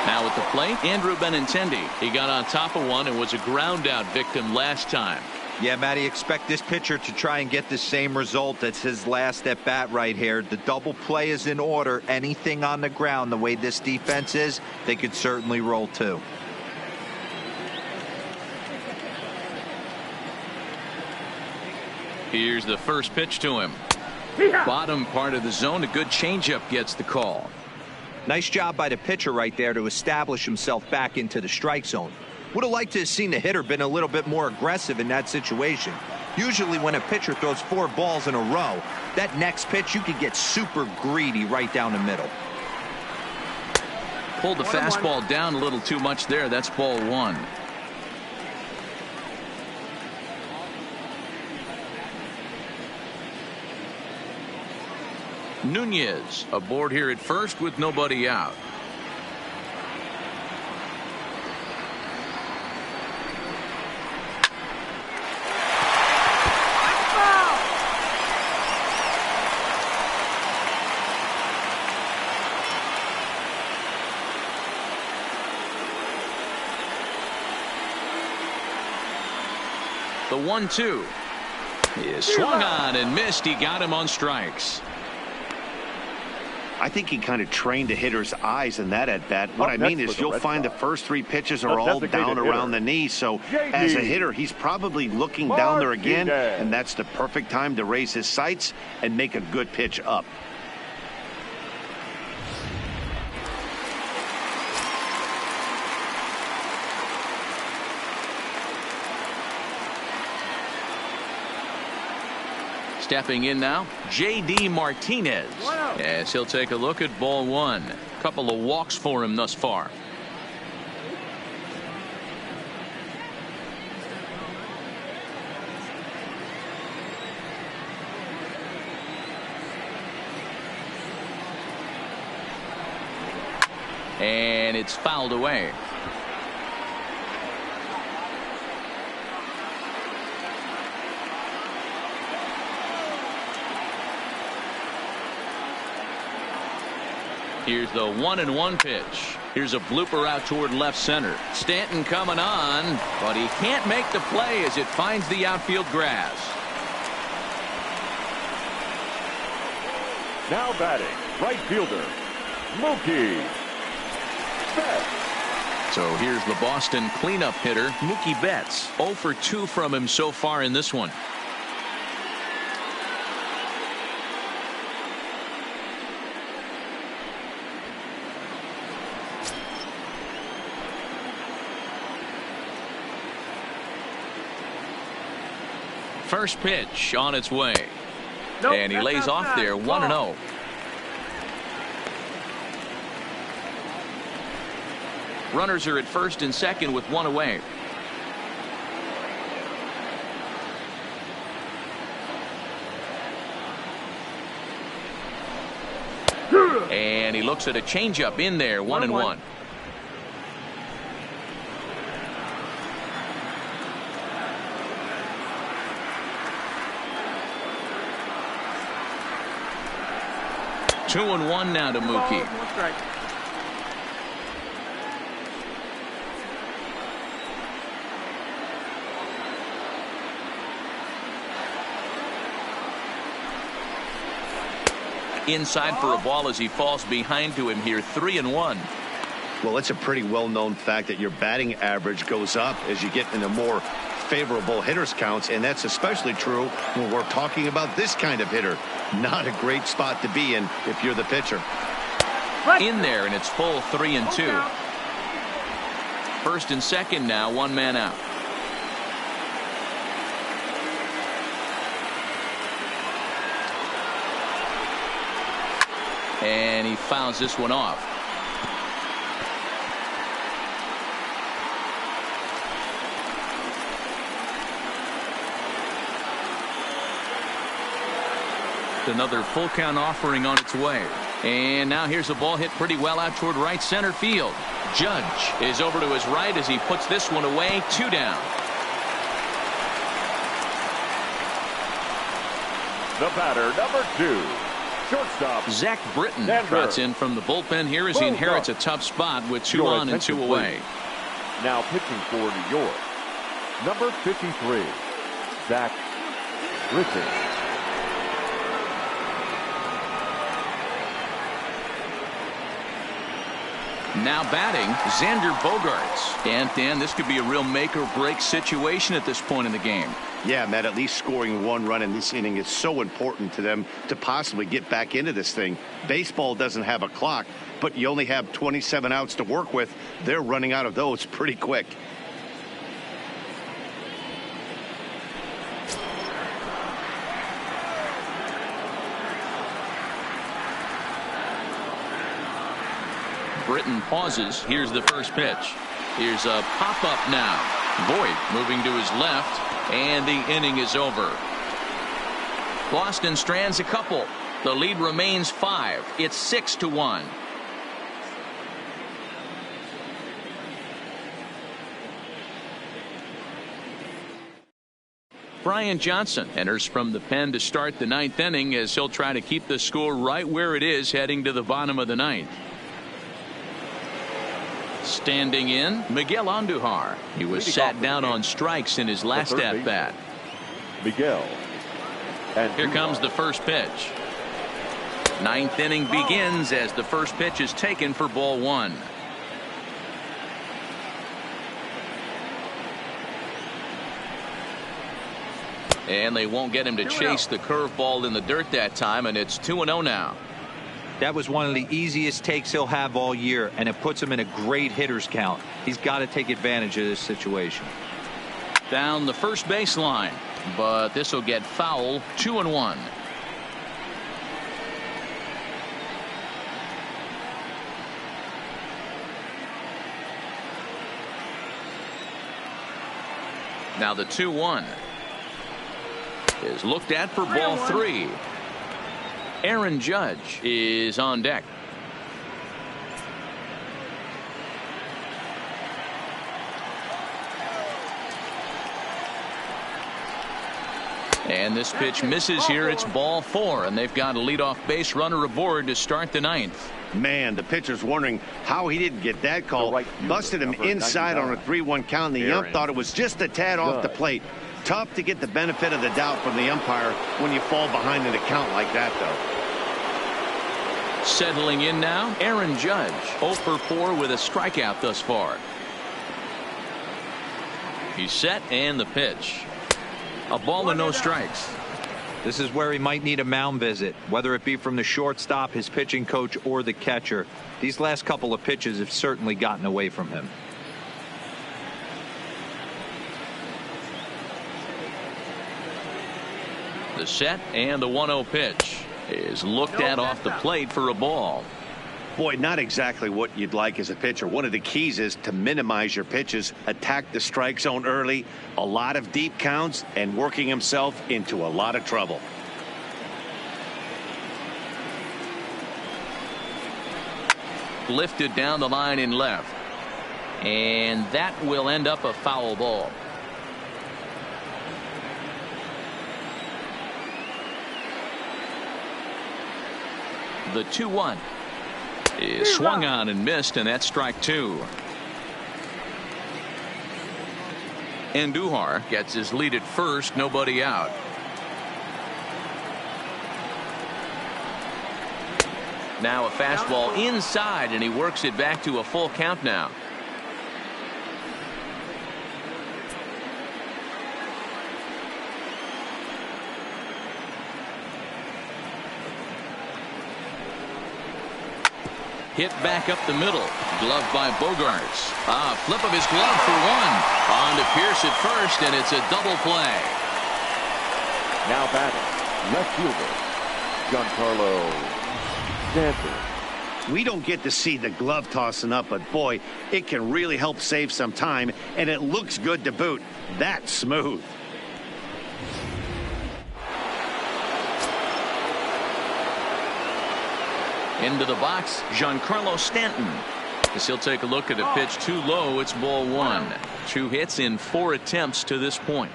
Now at the plate, Andrew Benintendi. He got on top of one and was a ground out victim last time. Yeah, Matty, expect this pitcher to try and get the same result. That's his last at bat right here. The double play is in order. Anything on the ground, the way this defense is, they could certainly roll too. Here's the first pitch to him. Bottom part of the zone. A good changeup gets the call. Nice job by the pitcher right there to establish himself back into the strike zone. Would have liked to have seen the hitter been a little bit more aggressive in that situation. Usually when a pitcher throws 4 balls in a row, that next pitch you could get super greedy right down the middle. Pulled the fastball down a little too much there. That's ball one. Nunez aboard here at first with nobody out. The 1-2 is swung on and missed. He got him on strikes. I think he kind of trained the hitter's eyes in that at bat. What I mean is you'll find the first 3 pitches are all down around the knee. So as a hitter, he's probably looking down there again, and that's the perfect time to raise his sights and make a good pitch up. Stepping in now, J.D. Martinez, as he'll take a look at ball one. Couple of walks for him thus far. And it's fouled away. Here's the 1-1 pitch. Here's a blooper out toward left center. Stanton coming on, but he can't make the play as it finds the outfield grass. Now batting, right fielder, Mookie Betts. So here's the Boston cleanup hitter, Mookie Betts. 0 for 2 from him so far in this one. First pitch on its way. Nope, and he that's lays off outside. there 1-0. Runners are at first and second with 1 away. And he looks at a changeup in there, 1-1. Two and one now to Mookie. One strike. Inside for a ball as he falls behind to him here, 3-1. Well, it's a pretty well-known fact that your batting average goes up as you get into more favorable hitters counts, and that's especially true when we're talking about this kind of hitter. Not a great spot to be in if you're the pitcher. In there, and it's full 3-2. First and second now, 1 man out. And he fouls this one off. Another full count offering on its way. And now here's a ball hit pretty well out toward right center field. Judge is over to his right as he puts this one away. 2 down. The batter, number 2, shortstop Zach Britton Denver. trots in from the bullpen here as he inherits a tough spot with 2 on and 2 away. Now pitching for New York, number 53, Zach Britton. Now batting, Xander Bogaerts. And Dan, this could be a real make or break situation at this point in the game. Yeah, Matt, at least scoring 1 run in this inning is so important to them to possibly get back into this thing. Baseball doesn't have a clock, but you only have 27 outs to work with. They're running out of those pretty quick. Britton pauses. Here's the first pitch. Here's a pop-up now. Boyd moving to his left, and the inning is over. Boston strands a couple. The lead remains 5. It's 6-1. Brian Johnson enters from the pen to start the 9th inning as he'll try to keep the score right where it is heading to the bottom of the 9th. Standing in, Miguel Andujar. He was sat down on strikes in his last at-bat. Miguel. And here comes the first pitch. 9th inning begins as the first pitch is taken for ball 1. And they won't get him to chase the curveball in the dirt that time, and it's 2-0 now. That was one of the easiest takes he'll have all year, and it puts him in a great hitter's count. He's got to take advantage of this situation. Down the first baseline, but this will get foul. 2-1. Now the 2-1 is looked at for ball 3. Aaron Judge is on deck. And this pitch misses here. It's ball 4, and they've got a leadoff base runner aboard to start the 9th. Man, the pitcher's wondering how he didn't get that call. Busted him inside on a 3-1 count, and the ump thought it was just a tad off the plate. Tough to get the benefit of the doubt from the umpire when you fall behind in a count like that, though. Settling in now, Aaron Judge. 0 for 4 with a strikeout thus far. He's set and the pitch. A ball and no strikes. This is where he might need a mound visit, whether it be from the shortstop, his pitching coach, or the catcher. These last couple of pitches have certainly gotten away from him. The set and the 1-0 pitch is looked at off the plate for a ball. Boy, not exactly what you'd like as a pitcher. One of the keys is to minimize your pitches, attack the strike zone early, a lot of deep counts, and working himself into a lot of trouble. Lifted down the line in left. And that will end up a foul ball. The 2-1 is swung on and missed, and that's strike 2. Andujar gets his lead at first, nobody out. Now a fastball inside, and he works it back to a full count now. Hit back up the middle. Glove by Bogaerts. Flip of his glove for one. On to Pierce at first, and it's a double play. Now batting, left fielder, Giancarlo Stanton. We don't get to see the glove tossing up, but boy, it can really help save some time, and it looks good to boot. That's smooth. Into the box, Giancarlo Stanton. As he'll take a look at a pitch too low, it's ball 1. 2 hits in 4 attempts to this point.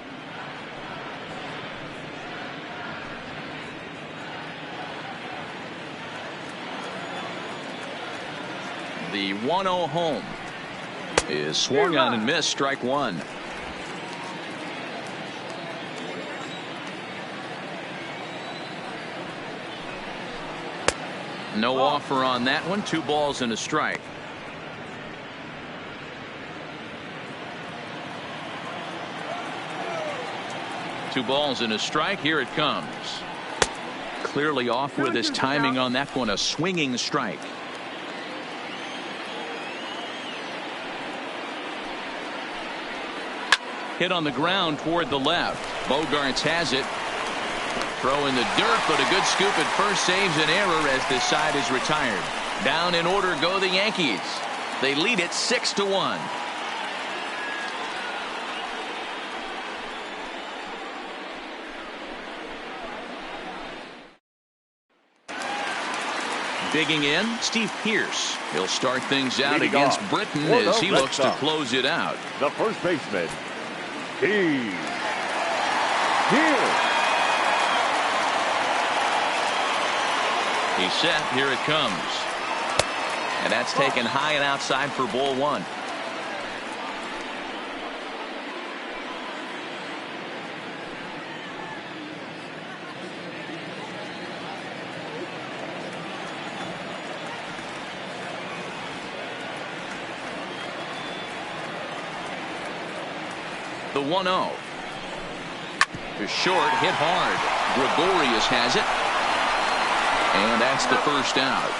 The 1-0 home is swung on and missed, strike 1. No offer on that one. 2 balls and a strike. Two balls and a strike. Here it comes. Clearly off with his timing on that one. A swinging strike. Hit on the ground toward the left. Bogaerts has it. Throw in the dirt, but a good scoop at first saves an error as this side is retired. Down in order go the Yankees. They lead it 6-1. Digging in, Steve Pierce. He'll start things out Leading against off Britton for the as he Red looks to Sox. close it out. The first baseman, Steve Pierce. He's set. Here it comes. And that's taken high and outside for ball 1. The 1-0. To short, hit hard. Gregorius has it. And that's the first out.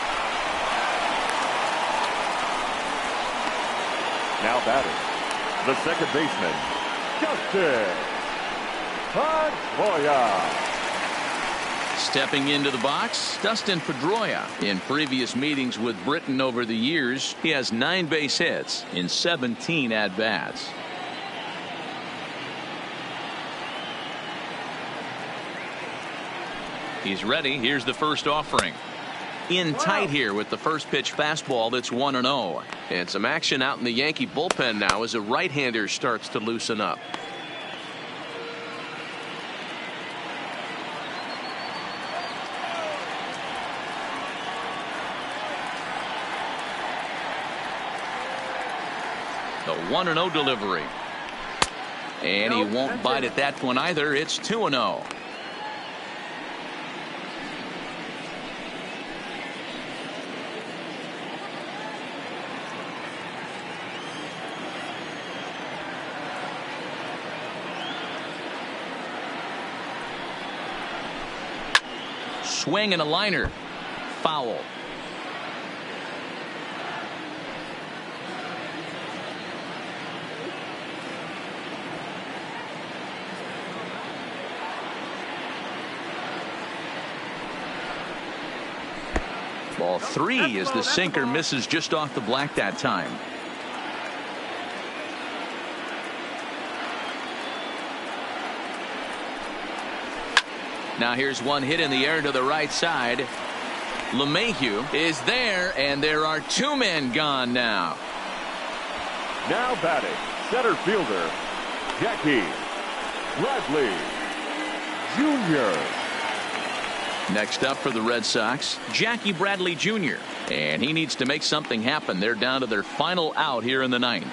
Now batting, the second baseman, Justin Pedroia. Stepping into the box, Dustin Pedroia. In previous meetings with Britton over the years, he has 9 base hits in 17 at-bats. He's ready. Here's the first offering. In tight here with the first pitch fastball that's 1-0. And some action out in the Yankee bullpen now as a right-hander starts to loosen up. The 1-0 delivery. And he won't bite at that one either. It's 2-0. Swing and a liner. Foul. Ball 3 as the sinker misses just off the black that time. Now here's one hit in the air to the right side. LeMahieu is there, and there are 2 men gone now. Now batting, center fielder, Jackie Bradley Jr. Next up for the Red Sox, Jackie Bradley Jr. And he needs to make something happen. They're down to their final out here in the 9th.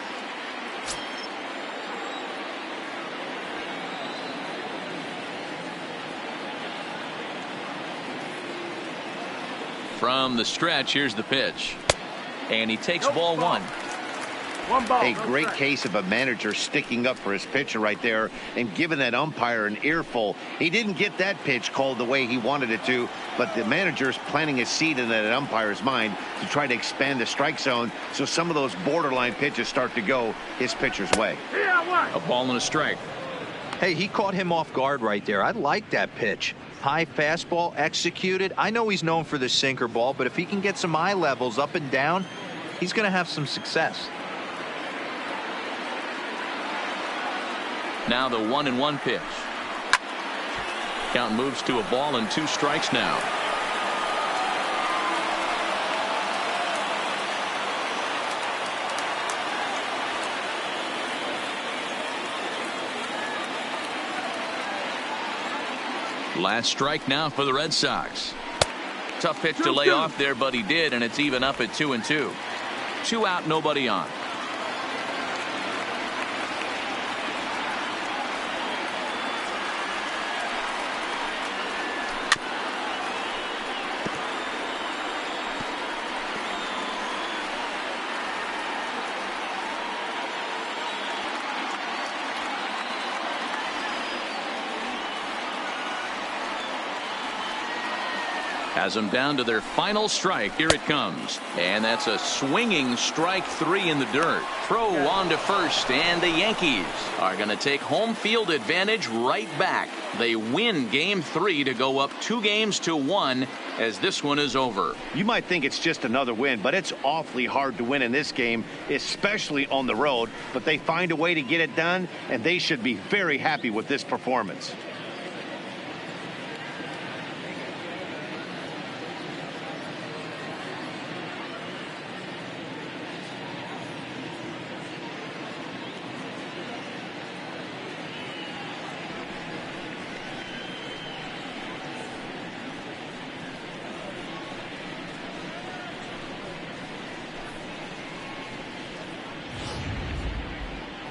From the stretch, here's the pitch. And he takes ball 1. A great case of a manager sticking up for his pitcher right there and giving that umpire an earful. He didn't get that pitch called the way he wanted it to, but the manager's planting a seed in that umpire's mind to try to expand the strike zone so some of those borderline pitches start to go his pitcher's way. A ball and a strike. Hey, he caught him off guard right there. I like that pitch. High fastball executed. I know he's known for the sinker ball, but if he can get some eye levels up and down, he's going to have some success. Now the 1-1 pitch. Count moves to a ball and 2 strikes now. Last strike now for the Red Sox. Tough pitch to lay off there, but he did, and it's even up at 2-2. 2 out, nobody on. Has them down to their final strike. Here it comes. And that's a swinging strike 3 in the dirt. Throw on to first, and the Yankees are going to take home field advantage right back. They win game 3 to go up 2-1 as this one is over. You might think it's just another win, but it's awfully hard to win in this game, especially on the road. But they find a way to get it done, and they should be very happy with this performance.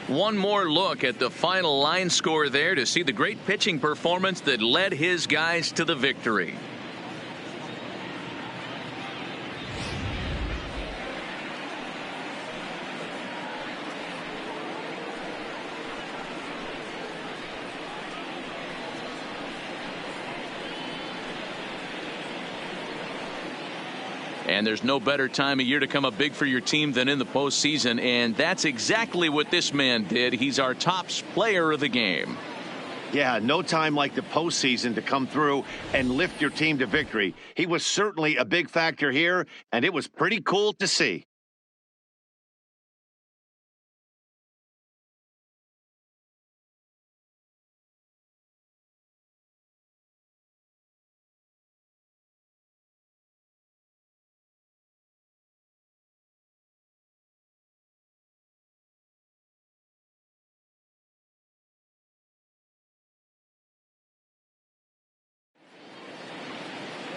One more look at the final line score there to see the great pitching performance that led his guys to the victory. And there's no better time of year to come up big for your team than in the postseason, and that's exactly what this man did. He's our top player of the game. Yeah, no time like the postseason to come through and lift your team to victory. He was certainly a big factor here, and it was pretty cool to see.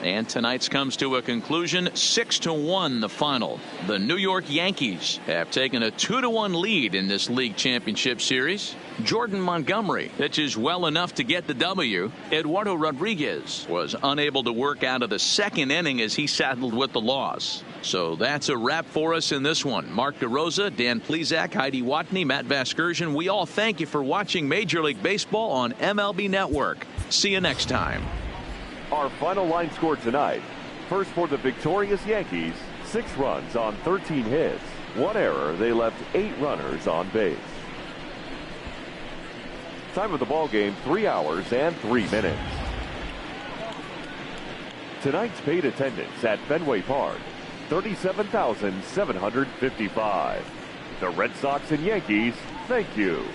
And tonight's comes to a conclusion. 6-1 the final. The New York Yankees have taken a 2-1 lead in this league championship series. Jordan Montgomery pitches well enough to get the W. Eduardo Rodriguez was unable to work out of the second inning as he saddled with the loss. So that's a wrap for us in this one. Mark DeRosa, Dan Plesac, Heidi Watney, Matt Vasgersian. We all thank you for watching Major League Baseball on MLB Network. See you next time. Our final line score tonight. First for the victorious Yankees, 6 runs on 13 hits. 1 error. They left 8 runners on base. Time of the ball game, 3 hours and 3 minutes. Tonight's paid attendance at Fenway Park, 37,755. The Red Sox and Yankees, thank you.